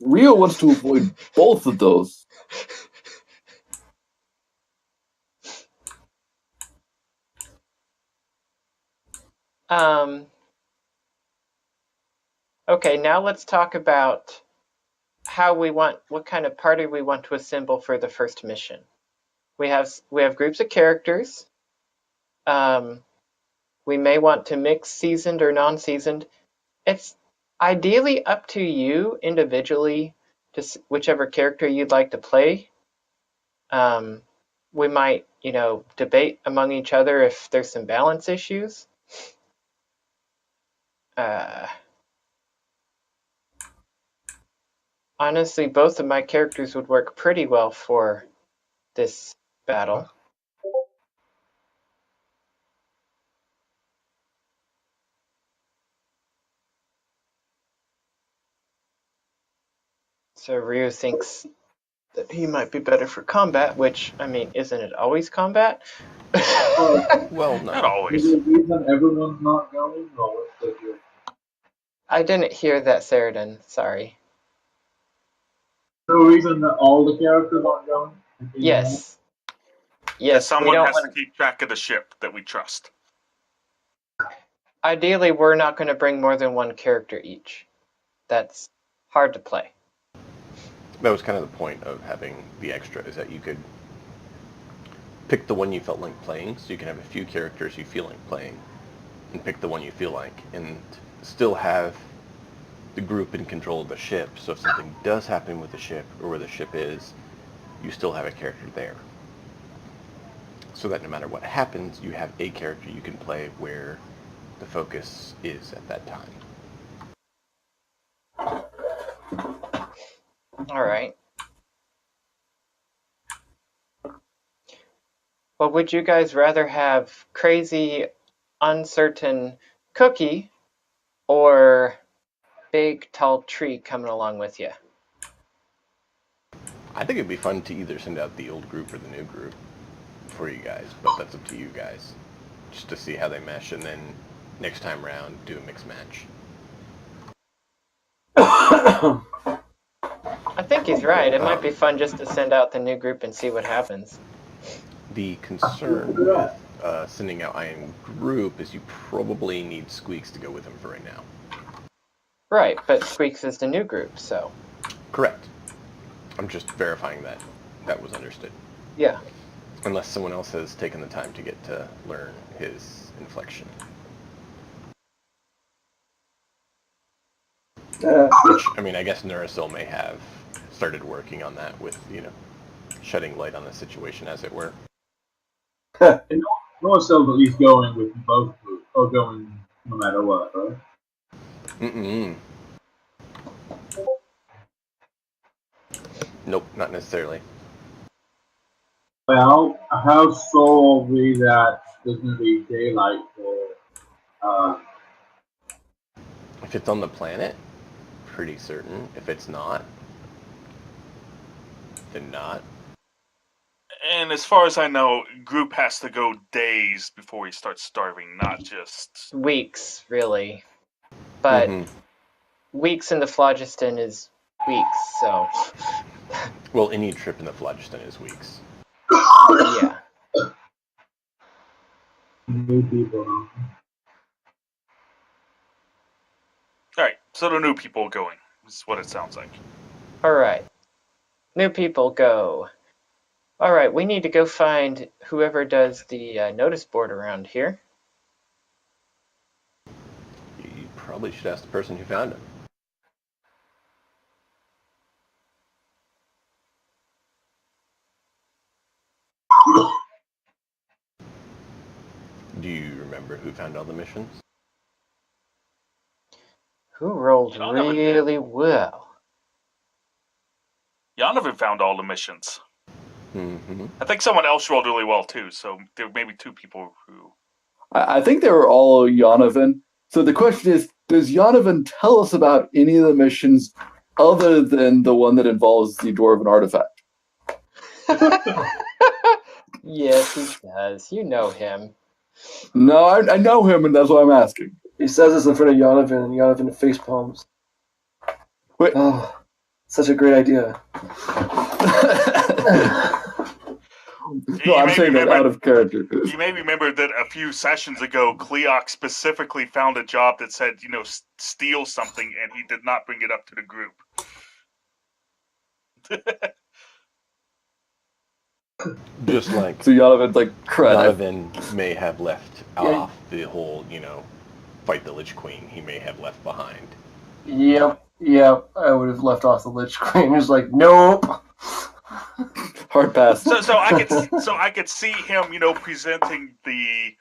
Rio wants to avoid both of those. Okay, now let's talk about what kind of party we want to assemble for the first mission. We have groups of characters. We may want to mix seasoned or non-seasoned. It's ideally up to you individually, just whichever character you'd like to play. We might, debate among each other if there's some balance issues. Honestly, both of my characters would work pretty well for this battle. So Ryu thinks that he might be better for combat, which, I mean, isn't it always combat? Well, no. Not always. Is there a reason everyone's not going, or what's the deal? I didn't hear that, Saradin. Sorry. No reason that all the characters aren't going? Yes. Because Yes, we someone don't has want to keep track of the ship that we trust. Ideally, we're not going to bring more than one character each. That's hard to play. That was kind of the point of having the extra, is that you could pick the one you felt like playing, so you can have a few characters you feel like playing, and pick the one you feel like, and still have the group in control of the ship, so if something does happen with the ship, or where the ship is, you still have a character there. So that no matter what happens, you have a character you can play where the focus is at that time. All right. Well, would you guys rather have crazy, uncertain Cookie or big, tall tree coming along with you? I think it'd be fun to either send out the old group or the new group for you guys, but that's up to you guys. Just to see how they mesh, and then next time round, do a mix match. I think he's right. It might be fun just to send out the new group and see what happens. The concern with sending out IM group is you probably need Squeaks to go with him for right now. Right, but Squeaks is the new group, so. Correct. I'm just verifying that that was understood. Yeah. Unless someone else has taken the time to get to learn his inflection. Which, I mean, I guess Nurasil may have started working on that with, shedding light on the situation, as it were. Norcell's at least going with both groups, or going no matter what, right? Mm-mm. Nope, not necessarily. Well, how sure are we that there's going to be daylight for? If it's on the planet, pretty certain. If it's not, then not. And as far as I know, group has to go days before he starts starving, not just Weeks, really. But weeks in the phlogiston is weeks, so. Well, any trip in the phlogiston is weeks. Yeah. New people. Alright, so the new people going is what it sounds like. Alright. New people go. Alright, we need to go find whoever does the notice board around here. You probably should ask the person who found him. Do you remember who found all the missions? Who rolled Donovan really well? Donovan found all the missions. Mm-hmm. I think someone else rolled really well too, so there may be two people who... I think they were all Yonovan. So the question is, does Yonovan tell us about any of the missions other than the one that involves the Dwarven artifact? Yes, he does. You know him. No, I know him, and that's why I'm asking. He says this in front of Yonovan, and Yonovan face palms. Wait. Oh, such a great idea. No, I'm saying that out of character. You may remember that a few sessions ago, Cleoc specifically found a job that said, steal something, and he did not bring it up to the group. Just like So Yonovan's like, crud. Donovan may have left off the whole, fight the Lich Queen. He may have left behind. Yep, I would have left off the Lich Queen. He's like, nope. Hard pass. So I could see him, presenting the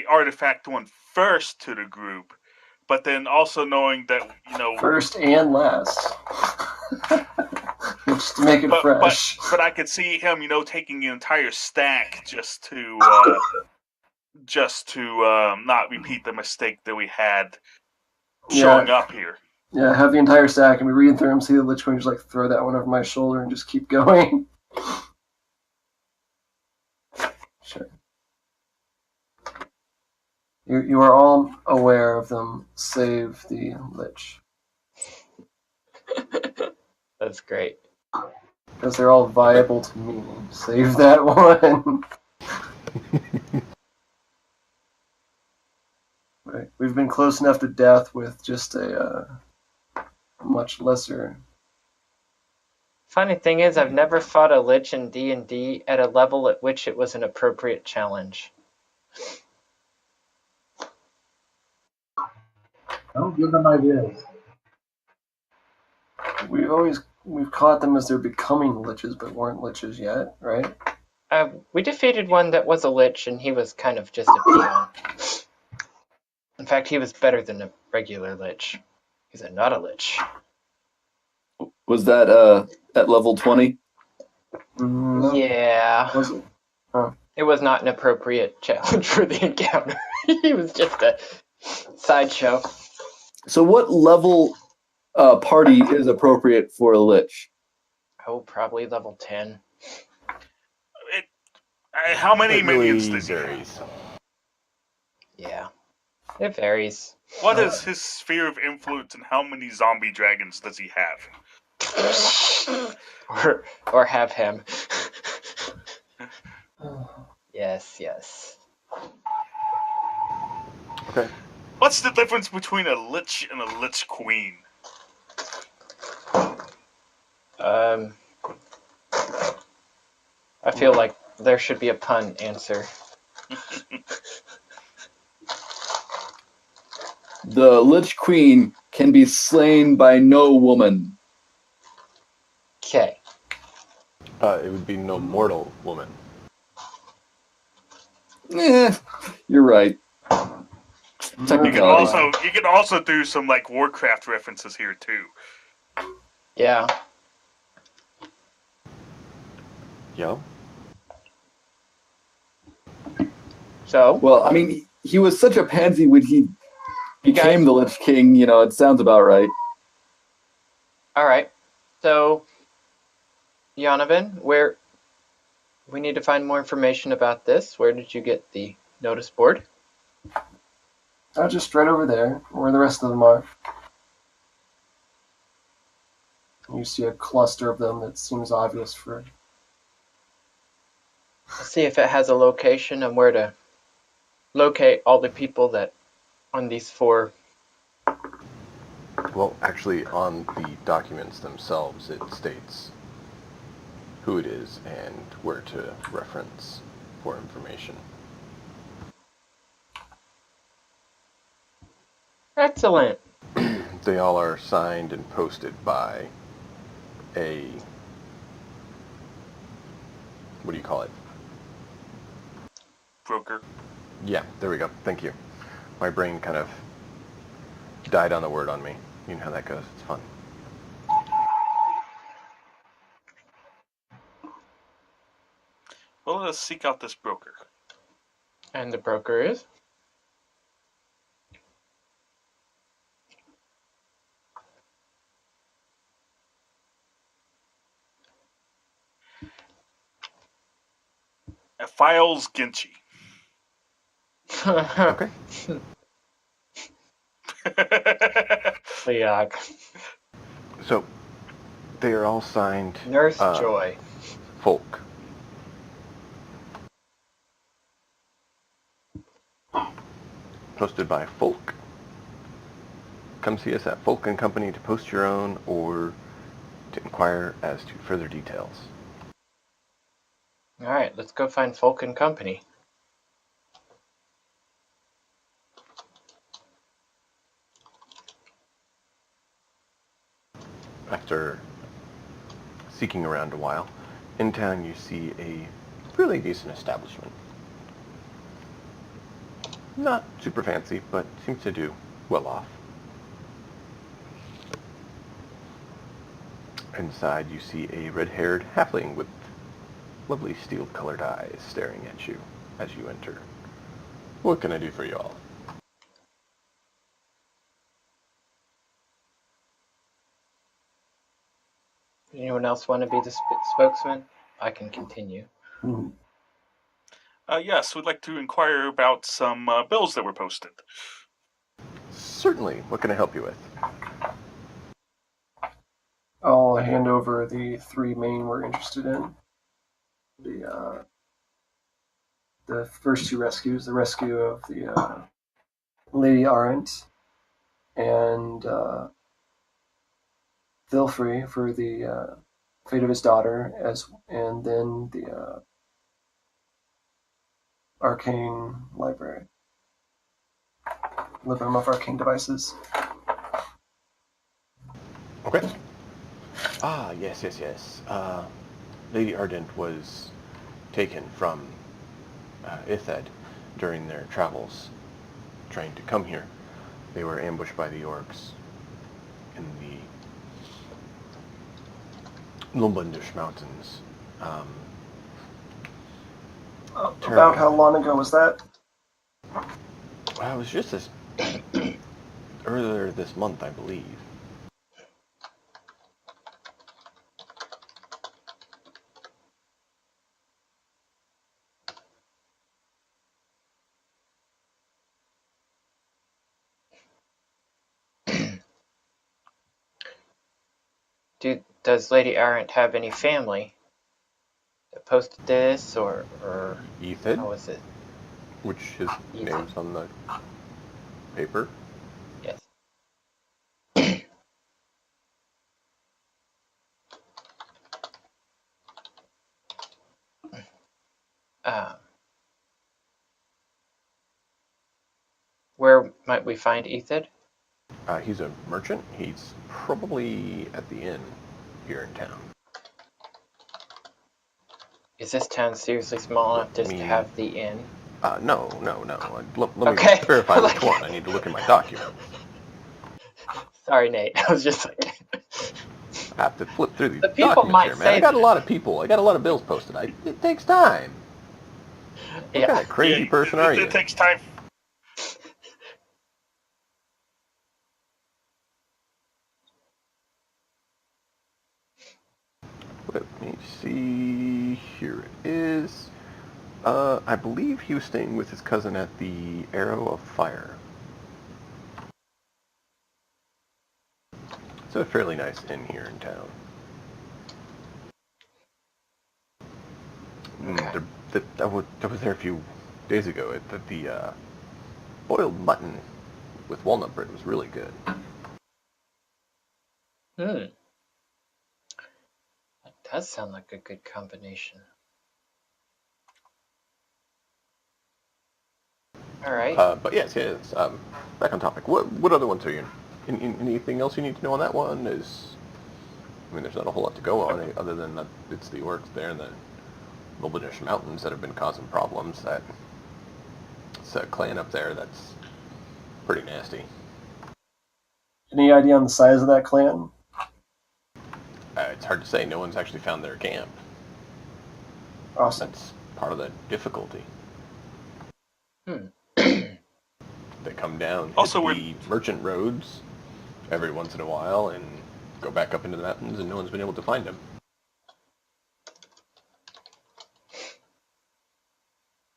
artifact one first to the group, but then also knowing that, First and last. Just to make it fresh. But I could see him, taking the entire stack just to not repeat the mistake that we had showing up here. Yeah, have the entire stack and be reading through them, see the Lich Queen, just like throw that one over my shoulder and just keep going. Sure. You are all aware of them, save the Lich. That's great. Because they're all viable to me. Save that one. Right. We've been close enough to death with just a much lesser Funny thing is, I've never fought a lich in D&D at a level at which it was an appropriate challenge. Don't give them ideas. We've caught them as they're becoming liches, but weren't liches yet, right? We defeated one that was a lich, and he was kind of just a peon. In fact, he was better than a regular lich. He's not a lich. Was that at level 20? No. Yeah. Was it? It was not an appropriate challenge for the encounter. He was just a sideshow. So what level party is appropriate for a lich? Oh, probably level 10. How many It really minions did he have? varies. Yeah. It varies. What is his sphere of influence, and how many zombie dragons does he have? or have him. Yes. Okay. What's the difference between a lich and a lich queen? I feel like there should be a pun answer. The Lich Queen can be slain by no woman. Okay. It would be no mortal woman. You're right. You Technicality. can also do some like Warcraft references here too. Yeah. Yo. So, Well, I mean, he was such a pansy when he became the Lich King. You know, it sounds about right. all right. So, Yonavan, we need to find more information about this. Where did you get the notice board? Just right over there, where the rest of them are. You see a cluster of them that seems obvious for. Let's see if it has a location and where to locate all the people that on these 4. Well, actually, on the documents themselves, it states who it is and where to reference for information. Excellent. They all are signed and posted by a... what do you call it? Broker. Yeah, there we go. Thank you. My brain kind of died on the word on me. You know how that goes. It's fun. Well, let us seek out this broker. And the broker is? Files Ginchi. Okay. Yeah. So, they are all signed Nurse Joy. Folk. Posted by Folk. Come see us at Folk & Company to post your own or to inquire as to further details. All right, let's go find Folk and Company. After seeking around a while, in town you see a really decent establishment. Not super fancy, but seems to do well off. Inside you see a red-haired halfling with lovely steel-colored eyes staring at you as you enter. What can I do for you all? Anyone else want to be the spokesman? I can continue. Yes, we'd like to inquire about some bills that were posted. Certainly. What can I help you with? I'll hand over the 3 main we're interested in. The first 2 rescues, the rescue of the Lady Arendt and Vilfrey for the fate of his daughter, and then the arcane library. Living of arcane devices. Okay. Ah, yes. Lady Ardent was taken from Ithad during their travels, trying to come here. They were ambushed by the orcs in the Lumbundish Mountains. About how long ago was that? Well, it was just this earlier this month, I believe. Does Lady Arendt have any family that posted this, or Ethid, how was it? which his Ethid. name's on the paper. Yes. Where might we find Ethid? He's a merchant. He's probably at the inn here in town. Is this town seriously small enough just to have the inn? No. Let me Okay. verify which one. I need to look in my documents. Sorry, Nate. I was just like... I have to flip through these The people documents might here, man. say I got a that. lot of people. I got a lot of bills posted. It takes time. What kind of crazy person are you? It takes time. Let me see. Here it is. I believe he was staying with his cousin at the Arrow of Fire. It's a fairly nice inn here in town. Okay. I was there a few days ago. The boiled mutton with walnut bread was really good. That does sound like a good combination. All right. But yes. Back on topic. What other ones are you in? Anything else you need to know on that one? There's not a whole lot to go on other than that it's the orcs there in the Lumbundish Mountains that have been causing problems. It's a clan up there that's pretty nasty. Any idea on the size of that clan? It's hard to say. No one's actually found their camp. Awesome. That's part of the difficulty. They come down, Also, hit the merchant roads every once in a while, and go back up into the mountains, and no one's been able to find them.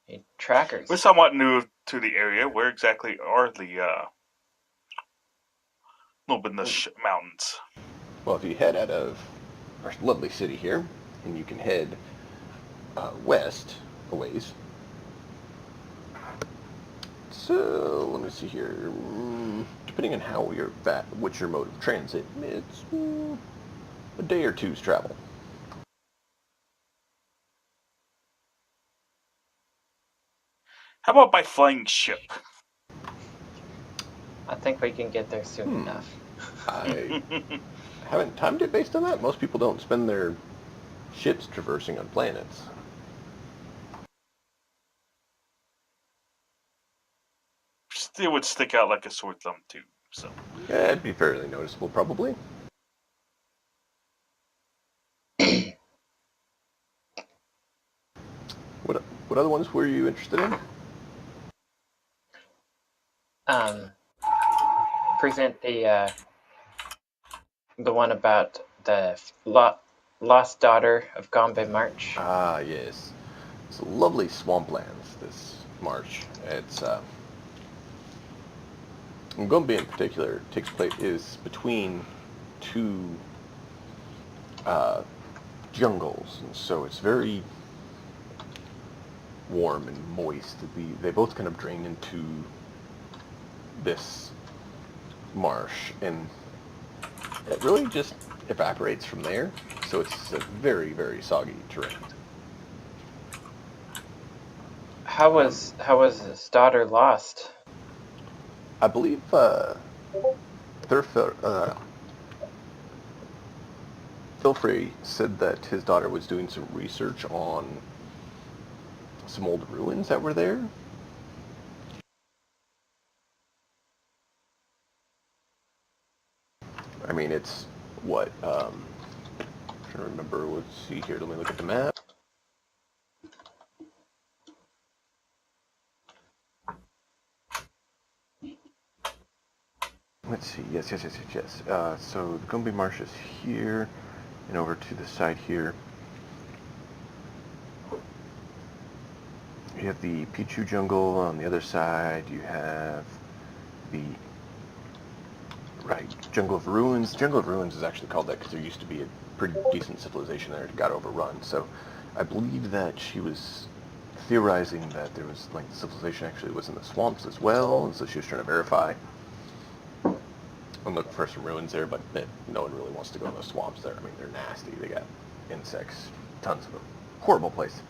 Need trackers. We're somewhat new to the area. Where exactly are the Lumbundish Mountains? Well, if you head out of our lovely city here, and you can head west a ways. So let me see here. Depending on how what's your mode of transit, it's a day or two's travel. How about by flying ship? I think we can get there soon enough. I haven't timed it based on that. Most people don't spend their ships traversing on planets. It would stick out like a sore thumb too. So Yeah, it'd be fairly noticeable, probably. What other ones were you interested in? Present the one about the lost daughter of Gombe March. Ah, yes. It's lovely swamplands, this march. It's, Gombe in particular is between two jungles, and so it's very warm and moist. They both kind of drain into this marsh, and it really just evaporates from there. so it's a very, very soggy terrain. How was his daughter lost? I believe Philfrey said that his daughter was doing some research on some old ruins that were there. I mean, it's what, I'm trying to remember, let's see here, let me look at the map. Let's see, yes. So the Gumby Marsh is here, and over to the side here. You have the Pichu jungle on the other side. You have the Jungle of Ruins. Jungle of Ruins is actually called that because there used to be a pretty decent civilization there. It got overrun. So I believe that she was theorizing that there was like the civilization actually was in the swamps as well, and so she was trying to verify and look for some ruins there. But no one really wants to go in the swamps there. I mean, they're nasty. They got insects, tons of them. Horrible place.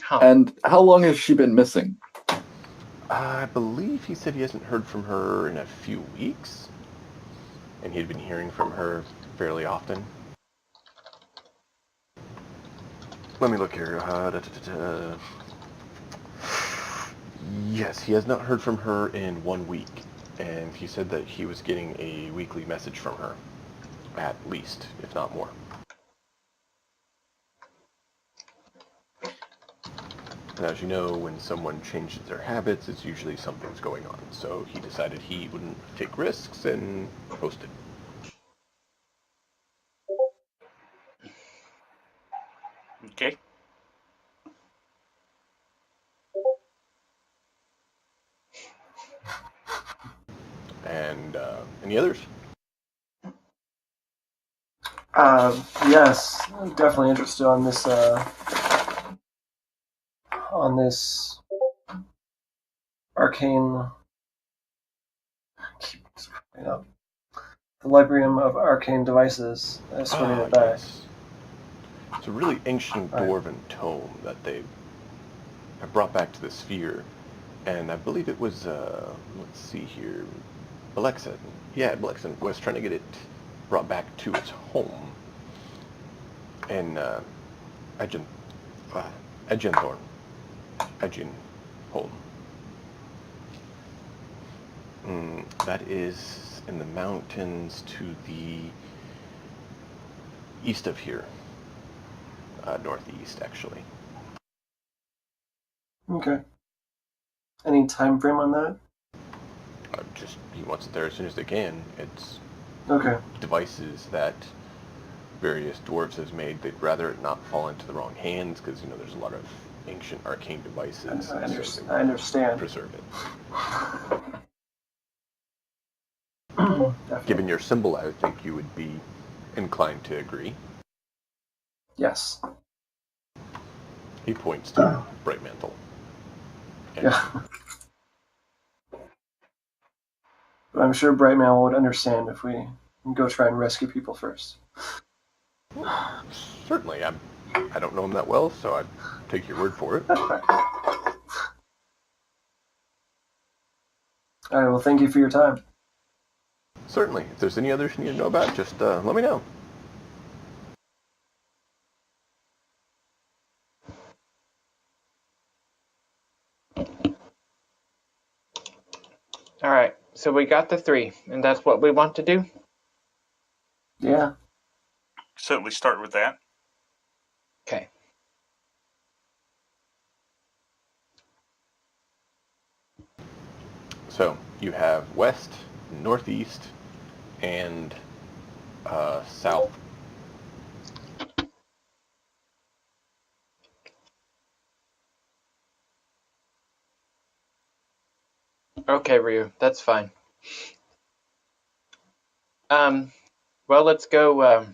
Huh. And how long has she been missing? I believe he said he hasn't heard from her in a few weeks, and he'd been hearing from her fairly often. Let me look here. Yes, he has not heard from her in 1 week, and he said that he was getting a weekly message from her, at least, if not more. And as you know, when someone changes their habits, it's usually something's going on. So he decided he wouldn't take risks and posted. Okay. And any others? Yes, I'm definitely interested on this arcane. Keep screwing up. The Librium of Arcane Devices. I just reading it back. Yes. It's a really ancient dwarven tome that they have brought back to the sphere, and I believe it was let's see here, Alexan. Yeah, Alexan was trying to get it brought back to its home in Edgen, Edgenthorn, Edgenholm. That is in the mountains to the east of here, northeast actually. Okay. Any time frame on that? Just he wants it there as soon as they can. It's Okay. devices that various dwarves has made. They'd rather it not fall into the wrong hands because there's a lot of ancient arcane devices. I understand. Preserve it. Definitely. Given your symbol, I would think you would be inclined to agree. Yes. He points to Bright Mantle. Yeah. But I'm sure Brightman would understand if we go try and rescue people first. Certainly, I don't know him that well, so I'd take your word for it. All right. Well, thank you for your time. Certainly. If there's any others you need to know about, just let me know. All right, so we got the 3, and that's what we want to do? Yeah. Certainly start with that. Okay. So you have west, northeast, and south. Okay, Ryu, that's fine. Well, let's go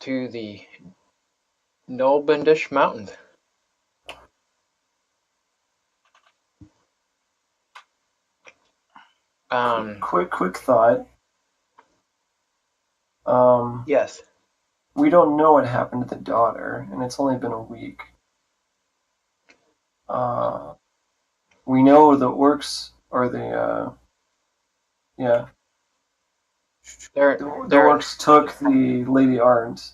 to the Nolbendish Mountains. Quick thought. Yes. We don't know what happened to the daughter, and it's only been a week. We know the orcs or the yeah. They're The they're orcs took the Lady Arndt.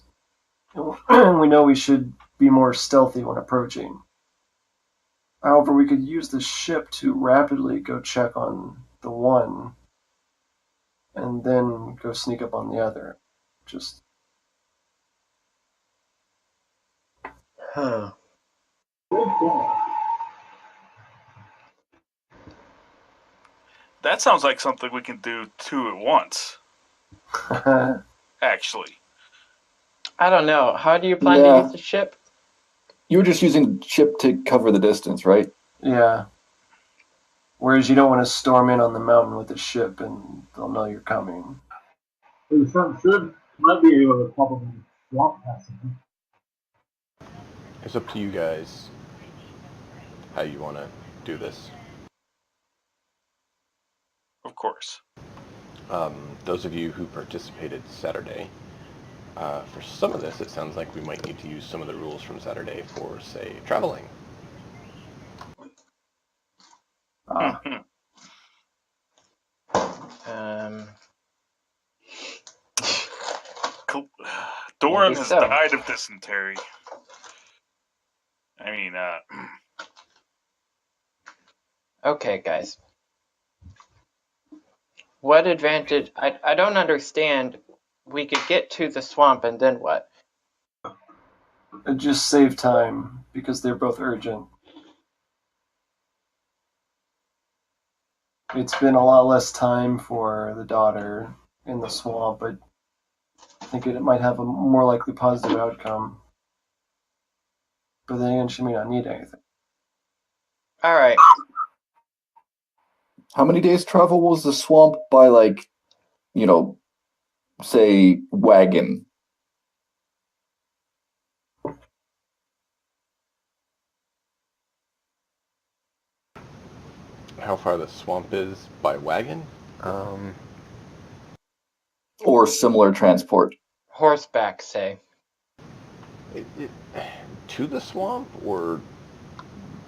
And we know we should be more stealthy when approaching. However, we could use the ship to rapidly go check on the one and then go sneak up on the other. Just huh. That sounds like something we can do two at once. Actually, I don't know. How do you plan to Yeah, use the ship? you were just using ship to cover the distance, right? yeah. Whereas you don't want to storm in on the mountain with a ship and they'll know you're coming. The front should might be able to probably swamp passing. It's up to you guys how you want to do this. of course. Those of you who participated Saturday, for some of this, it sounds like we might need to use some of the rules from Saturday for, say, traveling. Ah, Um, Doran Maybe has so. died of dysentery. I mean, okay, guys. What advantage? I don't understand. We could get to the swamp and then what? just save time because they're both urgent. It's been a lot less time for the daughter in the swamp, but I think it might have a more likely positive outcome. But then again, she may not need anything. All right. How many days travel was the swamp by, like, you know, say, wagon? How far the swamp is by wagon? Or similar transport? Horseback, say. To the swamp or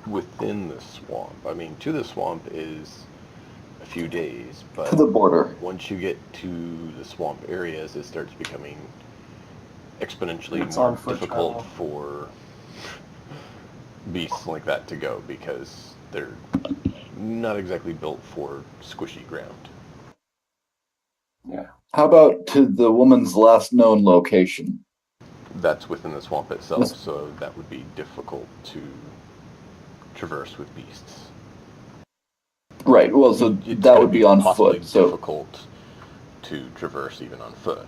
within the swamp? I mean, to the swamp is a few days, but To the border. once you get to the swamp areas, it starts becoming exponentially It's more on foot difficult travel. for beasts like that to go because they're not exactly built for squishy ground. Yeah. How about to the woman's last known location? That's within the swamp itself, Yes. so that would be difficult to traverse with beasts. Right, well, so It's that going would to be on possibly foot, so difficult to traverse even on foot.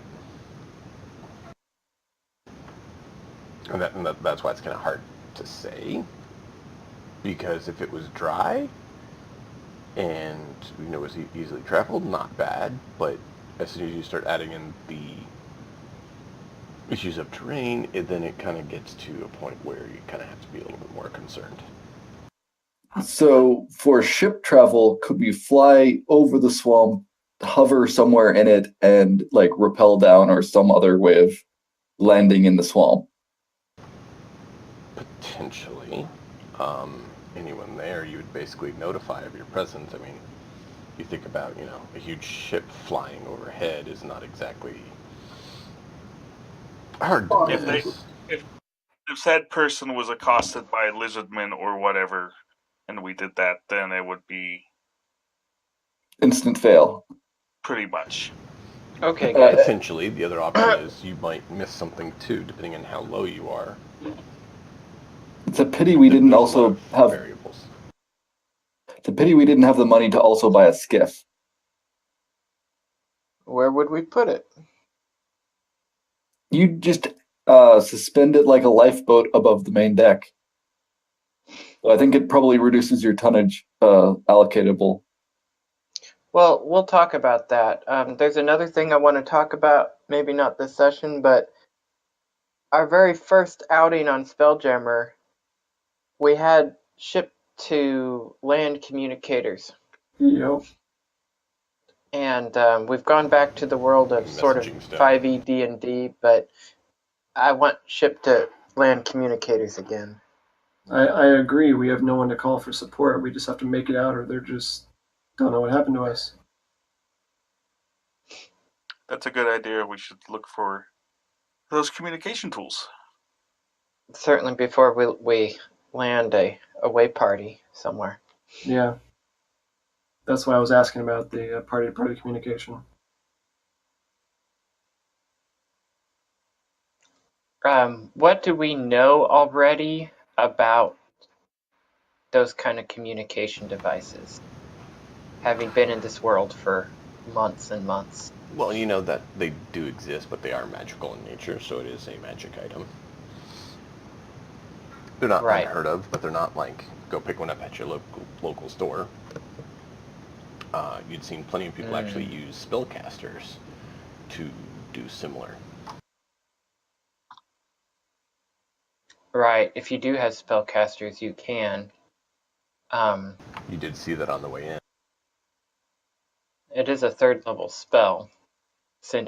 And that's why it's kind of hard to say, because if it was dry and it was easily traveled, not bad, but as soon as you start adding in the issues of terrain, then it kind of gets to a point where you kind of have to be a little bit more concerned. So for ship travel, could we fly over the swamp, hover somewhere in it, and like rappel down or some other way of landing in the swamp? Potentially. Anyone there, you would basically notify of your presence. I mean, you think about, a huge ship flying overhead is not exactly hard to if they miss. if said person was accosted by lizardmen or whatever, and we did that, then it would be Instant fail. pretty much. Okay, guys. Potentially, the other option is you might miss something too, depending on how low you are. It's a pity we didn't There's a lot also of have. variables. It's a pity we didn't have the money to also buy a skiff. Where would we put it? You just suspend it like a lifeboat above the main deck. I think it probably reduces your tonnage allocatable. Well, we'll talk about that. There's another thing I want to talk about, maybe not this session, but our very first outing on Spelljammer, we had ship to land communicators. Yep. and we've gone back to the world of sort of Messaging stuff. 5e D&D, but I want ship to land communicators again. I agree. We have no one to call for support. We just have to make it out, or they're just don't know what happened to us. That's a good idea. We should look for those communication tools. Certainly before we land a away party somewhere. Yeah, that's why I was asking about the party-to-party communication. What do we know already about those kind of communication devices, having been in this world for months and months? Well, you know that they do exist, but they are magical in nature, so it is a magic item. They're not Right. unheard of, but they're not like go pick one up at your local store. You'd seen plenty of people actually use spellcasters to do similar. Right. If you do have spellcasters, you can. You did see that on the way in. It is a 3rd level spell.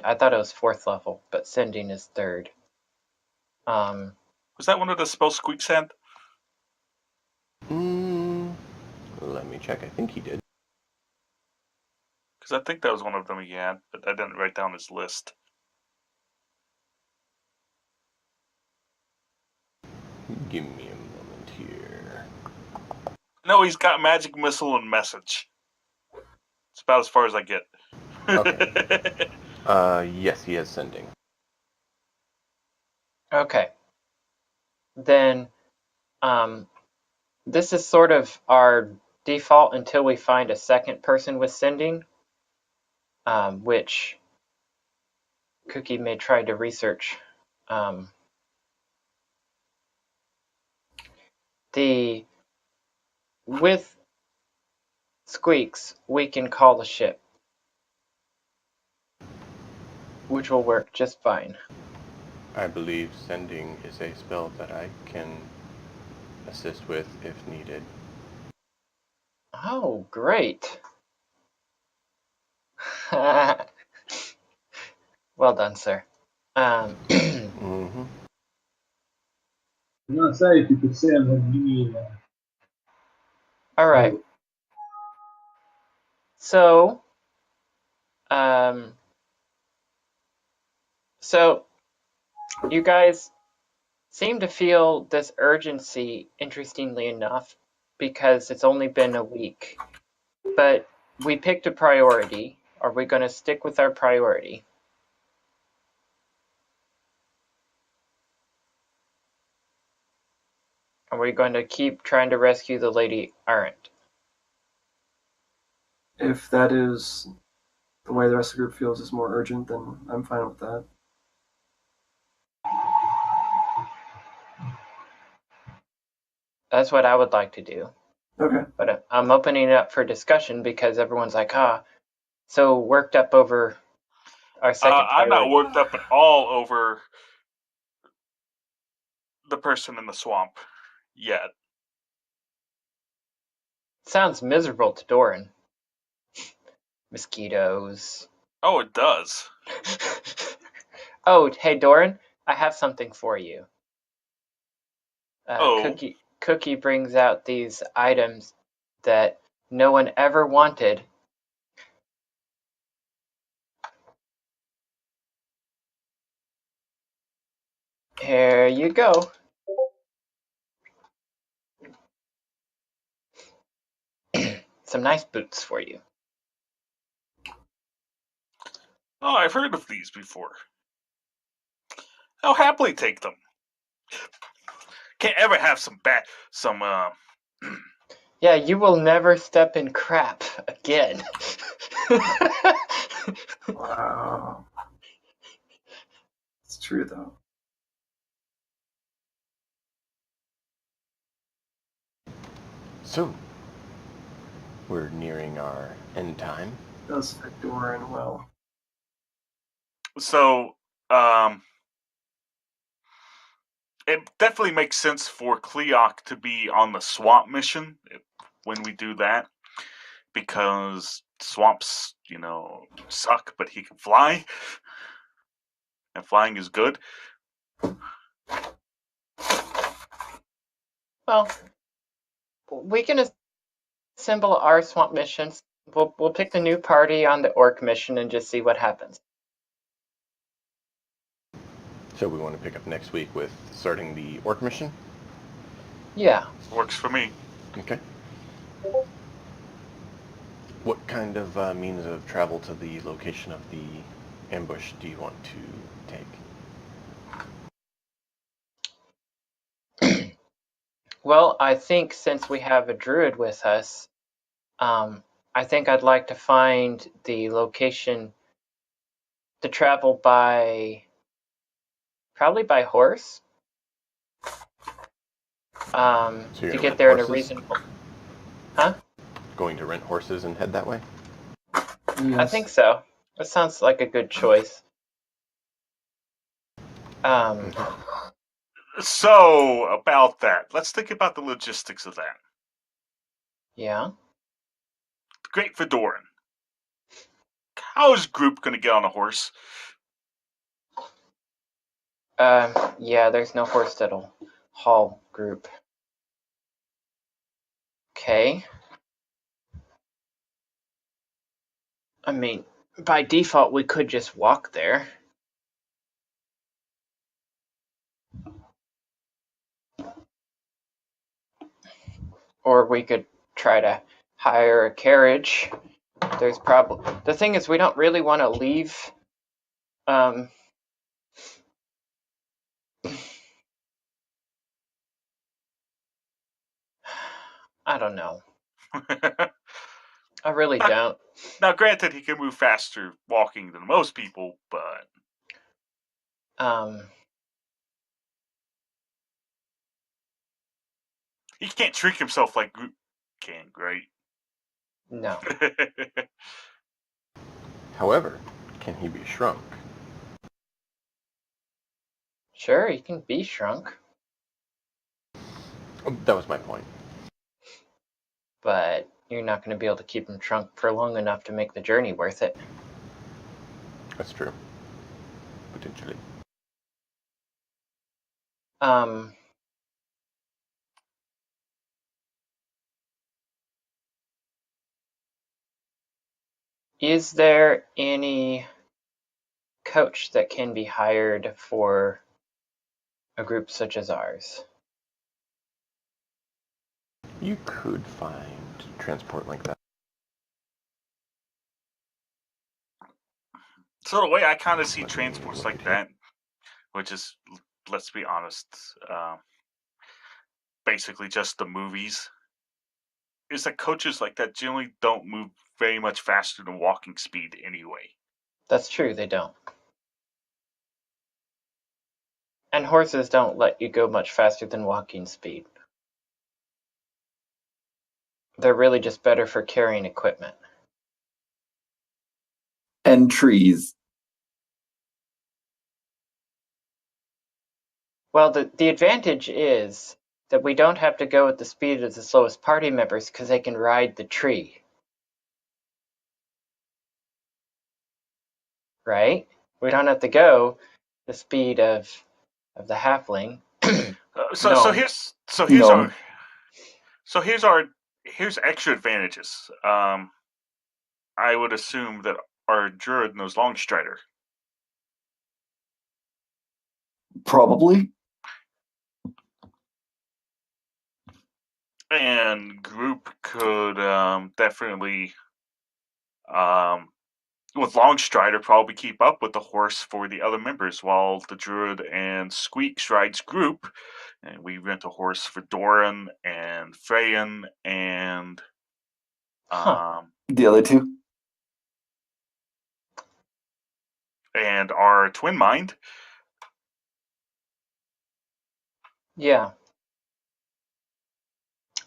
I thought it was 4th level, but sending is 3rd. Was that one of the spells Squeak sent? Let me check. I think he did. Because I think that was one of them he had, but I didn't write down his list. Give me a moment here. No, he's got magic missile and message. It's about as far as I get. Okay. Yes, he is sending. Okay. Then, this is sort of our default until we find a second person with sending, which Cookie may try to research. With Squeaks, we can call the ship, which will work just fine. I believe sending is a spell that I can assist with if needed. Oh, great. Well done, sir. Mm-hmm. I'm gonna say if you could send then you need All right. So, so you guys seem to feel this urgency, interestingly enough, because it's only been a week. But we picked a priority. Are we going to stick with our priority? Are we going to keep trying to rescue the Lady Arendt? If that is the way the rest of the group feels is more urgent, then I'm fine with that. That's what I would like to do. Okay. But I'm opening it up for discussion because everyone's like, so worked up over our second I'm not priority. worked up at all over the person in the swamp yet. Sounds miserable to Doran. Mosquitoes. Oh, it does. Oh, hey, Doran, I have something for you. Oh. Cookie brings out these items that no one ever wanted. Here you go. Some nice boots for you. Oh, I've heard of these before. I'll happily take them. Can't ever have some Yeah, you will never step in crap again. Wow. It's true, though. So, we're nearing our end time. Does fit Doran well. So, it definitely makes sense for Cleoc to be on the swamp mission when we do that, because swamps, suck, but he can fly, and flying is good. Well, we can assemble our swamp missions. We'll pick the new party on the orc mission and just see what happens. So we want to pick up next week with starting the orc mission? Yeah. Works for me. Okay. What kind of means of travel to the location of the ambush do you want to take? Well, I think since we have a druid with us, I think I'd like to find the location to travel probably by horse. So you're to gonna get rent there in a horses? reasonable. Huh? Going to rent horses and head that way? Yes. I think so. That sounds like a good choice. So, about that, let's think about the logistics of that. Yeah. Great for Doran. How is group going to get on a horse? Yeah, there's no horse that'll haul group. Okay. I mean, by default, we could just walk there. Or we could try to hire a carriage. There's probably... The thing is, we don't really want to leave... I don't know. I really don't. Now, granted, he can move faster walking than most people, but... He can't shrink himself like Groot can, right? No. However, can he be shrunk? Sure, he can be shrunk. Oh, that was my point. But you're not going to be able to keep him shrunk for long enough to make the journey worth it. That's true. Potentially. Is there any coach that can be hired for a group such as ours? You could find transport like that. So the way I kind of see transports like that, which is, let's be honest, basically just the movies, is that coaches like that generally don't move very much faster than walking speed anyway. That's true, they don't. And horses don't let you go much faster than walking speed. They're really just better for carrying equipment. And trees. Well, the advantage is that we don't have to go at the speed of the slowest party members because they can ride the tree. Right? We don't have to go the speed of the halfling. So No. here's extra advantages. I would assume that our druid knows Longstrider. Probably. And group could definitely, with Longstrider, probably keep up with the horse for the other members, while the druid and Squeak rides group, and we rent a horse for Doran and Freyan and The other two. and our twin mind. Yeah.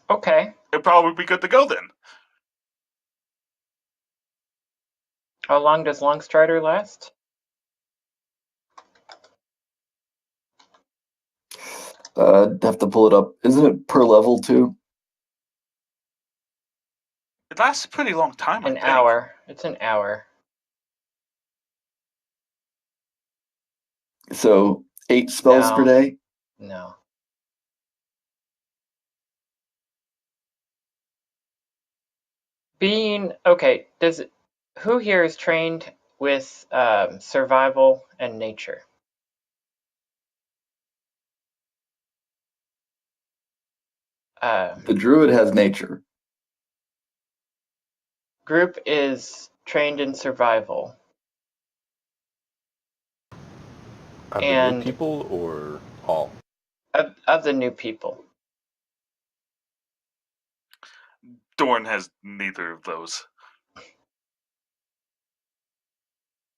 Okay. It'd probably be good to go then. How long does Longstrider last? Have to pull it up. Isn't it per level too? It lasts a pretty long time, I An think. hour. It's an hour. So 8 spells per No. day? No. Okay, who here is trained with survival and nature? The druid has nature. Group is trained in survival. Of the new And people or all? of the new people. Dorn has neither of those.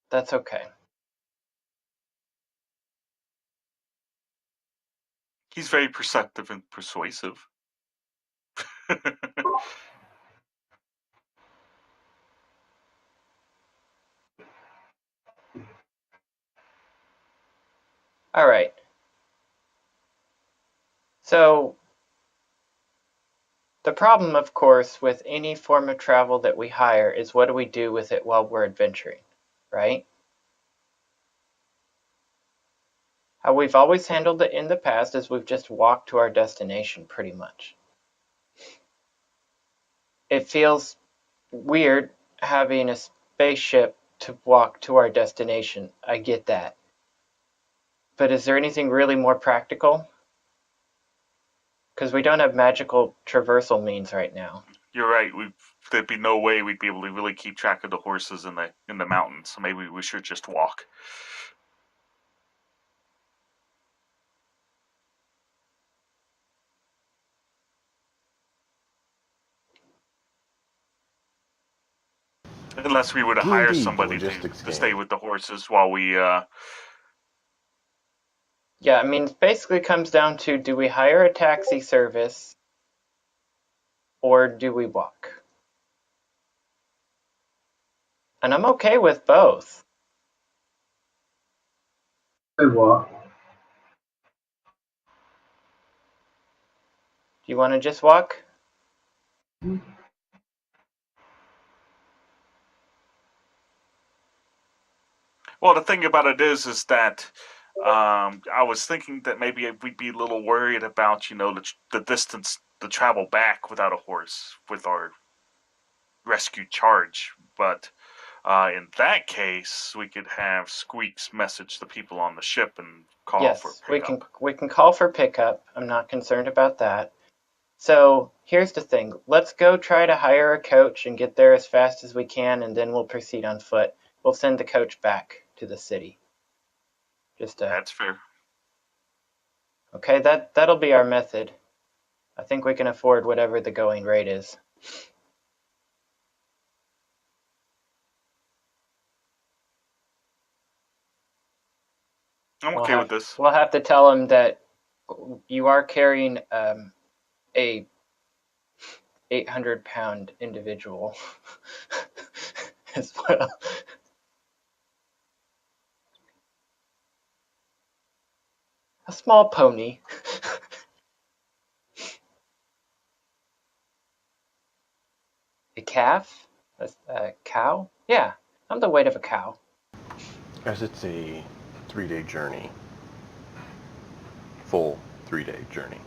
That's okay. He's very perceptive and persuasive. All right. So the problem, of course, with any form of travel that we hire is what do we do with it while we're adventuring, right? How we've always handled it in the past is we've just walked to our destination pretty much. It feels weird having a spaceship to walk to our destination. I get that. But is there anything really more practical? Because we don't have magical traversal means right now. You're right. There'd be no way we'd be able to really keep track of the horses in the mountains. So maybe we should just walk. Unless we were to hire D&D, the somebody logistics to game. stay with the horses while we. Yeah, I mean, it basically comes down to do we hire a taxi service or do we walk? And I'm okay with both. Say what? Do you want to just walk? Well, the thing about it is that I was thinking that maybe we'd be a little worried about the distance, the travel back without a horse with our rescue charge, but. In that case, we could have Squeaks message the people on the ship and call for Yes, pickup. we can call for pickup. I'm not concerned about that. So here's the thing. Let's go try to hire a coach and get there as fast as we can, and then we'll proceed on foot. We'll send the coach back to the city. That's fair. Okay, that'll be our method. I think we can afford whatever the going rate is. I'm okay with this. We'll have to tell him that you are carrying a 800-pound individual as well. A small pony. A calf? A cow? Yeah, I'm the weight of a cow. As it's a 3-day journey. Full 3-day journey.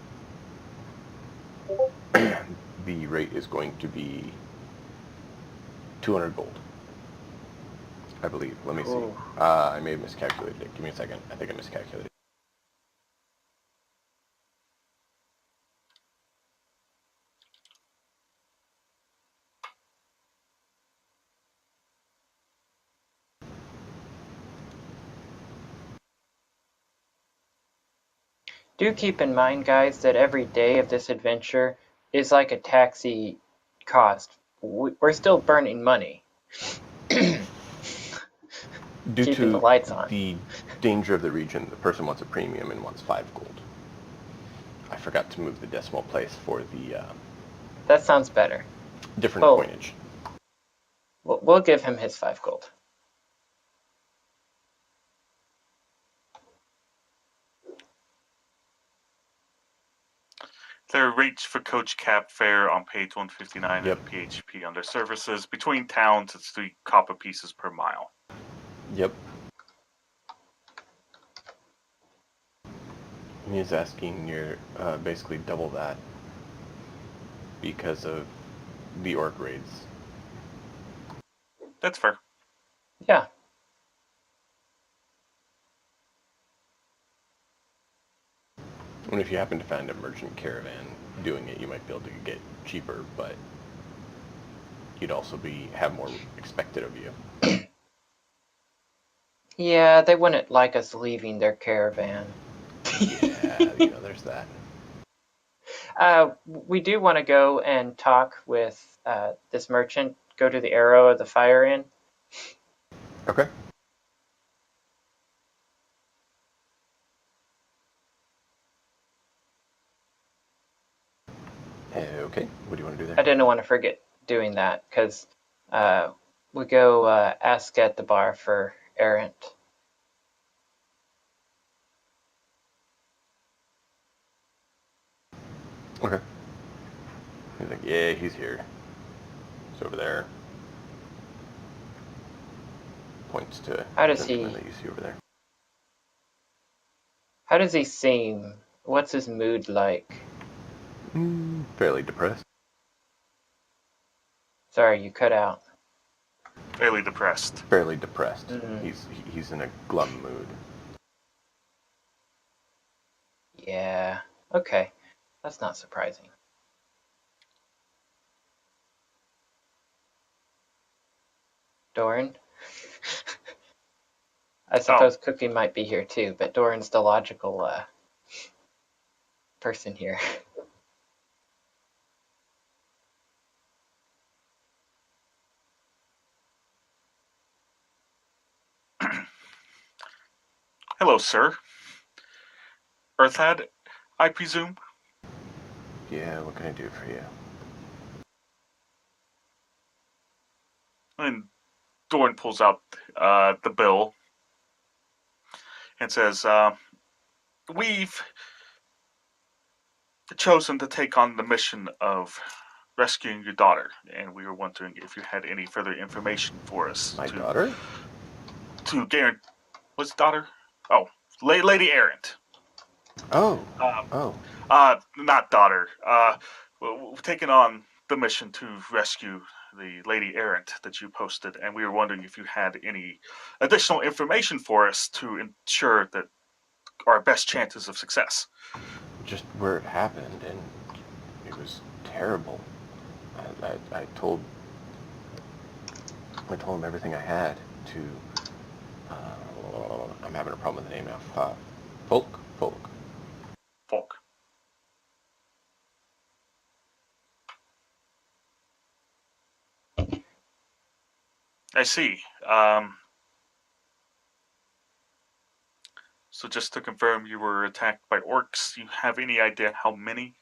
The rate is going to be 200 gold. I believe. Let me Ooh. see. I may have miscalculated it. Give me a second. I think I miscalculated. Do keep in mind, guys, that every day of this adventure is like a taxi cost. We're still burning money. Due Keeping the to lights on. the danger of the region, the person wants a premium and wants 5 gold. I forgot to move the decimal place for the That sounds better. different Well, coinage. We'll give him his 5 gold. Their rates for coach cab fare on page 159 Yep. of PHP under services. Between towns, it's 3 copper pieces per mile. Yep. He's asking you're basically double that because of the orc raids. That's fair. Yeah. And if you happen to find a merchant caravan doing it, you might be able to get cheaper, but you'd also have more expected of you. Yeah, they wouldn't like us leaving their caravan. Yeah, there's that. We do want to go and talk with this merchant, go to the Arrow of the Fire Inn. Okay. Okay, what do you want to do I there? didn't want to forget doing that because we go ask at the bar for Errant. Okay. He's like, yeah, he's here. He's over there. Points to How does gentleman he- that you see over there. How does he seem? What's his mood like? Fairly depressed. Sorry, you cut out. Fairly depressed. Fairly depressed. Mhm. He's in a glum mood. Yeah, okay. That's not surprising. Doran? I suppose Cookie might be here too, but Doran's the logical person here. Hello, sir. Earthad, I presume? Yeah, what can I do for you? And Doran pulls out the bill and says, we've chosen to take on the mission of rescuing your daughter, and we were wondering if you had any further information for us. My daughter? To guarantee... What's daughter? Oh, Lady Errant. Oh. Not daughter. We've taken on the mission to rescue the Lady Errant that you posted, and we were wondering if you had any additional information for us to ensure that our best chances of success. Just where it happened, and it was terrible. I told him everything I had to. I'm having a problem with the name now. Folk. I see. So just to confirm, you were attacked by orcs. Do you have any idea how many?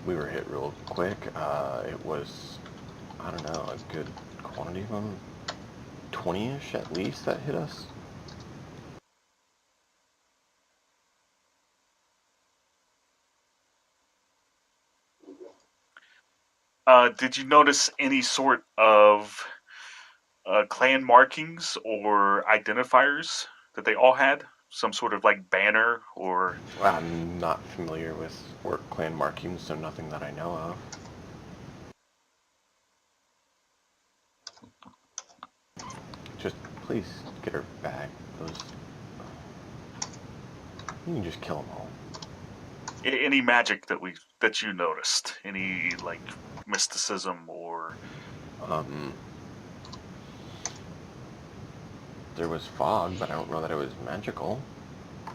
We were hit real quick. It was, I don't know, a good quantity of them. 20-ish at least that hit us. Did you notice any sort of clan markings or identifiers that they all had? Some sort of like banner or... I'm not familiar with orc clan markings, so nothing that I know of. Just please get her back. You can just kill them all. Any magic that you noticed? Any like mysticism or... There was fog, but I don't know that it was magical.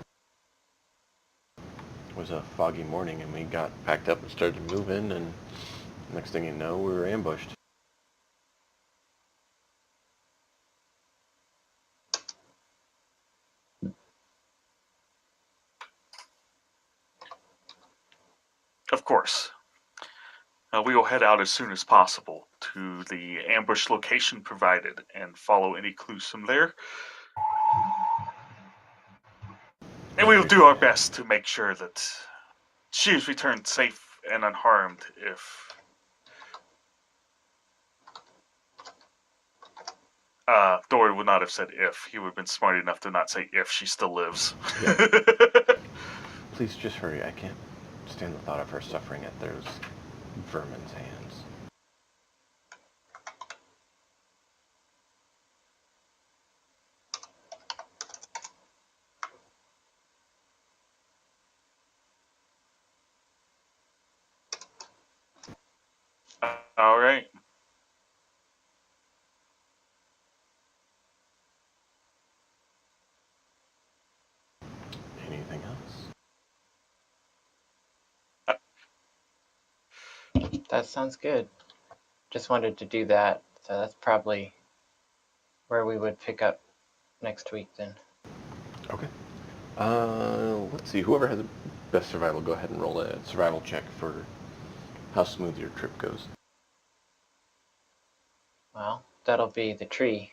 It was a foggy morning, and we got packed up and started moving, and next thing you know, we were ambushed. Of course. We will head out as soon as possible to the ambush location provided and follow any clues from there. And we will do our best to make sure that she has returned safe and unharmed. If Dory would not have said if. He would have been smart enough to not say if she still lives. Please just hurry. I can't stand the thought of her suffering at those vermin's hands. All right. Anything else? That sounds good. Just wanted to do that, so that's probably where we would pick up next week then. Okay. Let's see. Whoever has the best survival, go ahead and roll a survival check for how smooth your trip goes. Well, that'll be the tree.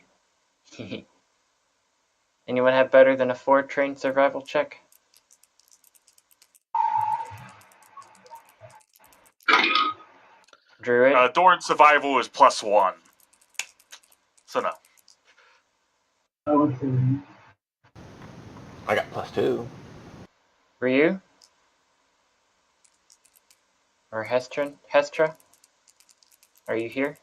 Anyone have better than a 4 trained survival check? Druid? Doran's survival is +1. So no. I would say I got +2. Ryu? Or Hestra? Are you here?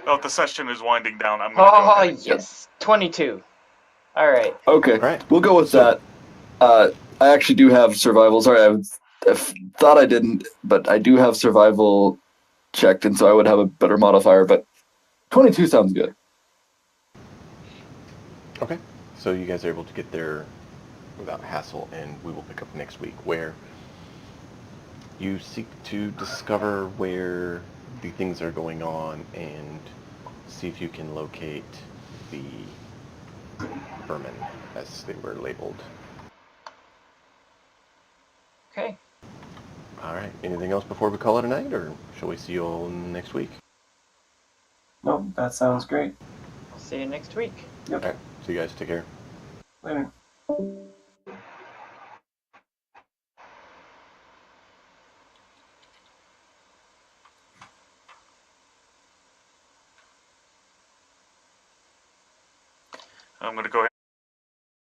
Well, the session is winding down. I'm going to go Oh, ahead. yes! 22. All right. Okay, All right. we'll go with that. I actually do have survival. Sorry, I thought I didn't, but I do have survival checked, and so I would have a better modifier. But 22 sounds good. Okay. So you guys are able to get there without hassle, and we will pick up next week where you seek to discover where the things are going on and see if you can locate the vermin as they were labeled. Okay. All right. Anything else before we call it a night, or shall we see you all next week? Nope, that sounds great. I'll see you next week. Yep. All right. So you guys take care. Later. I'm going to go ahead.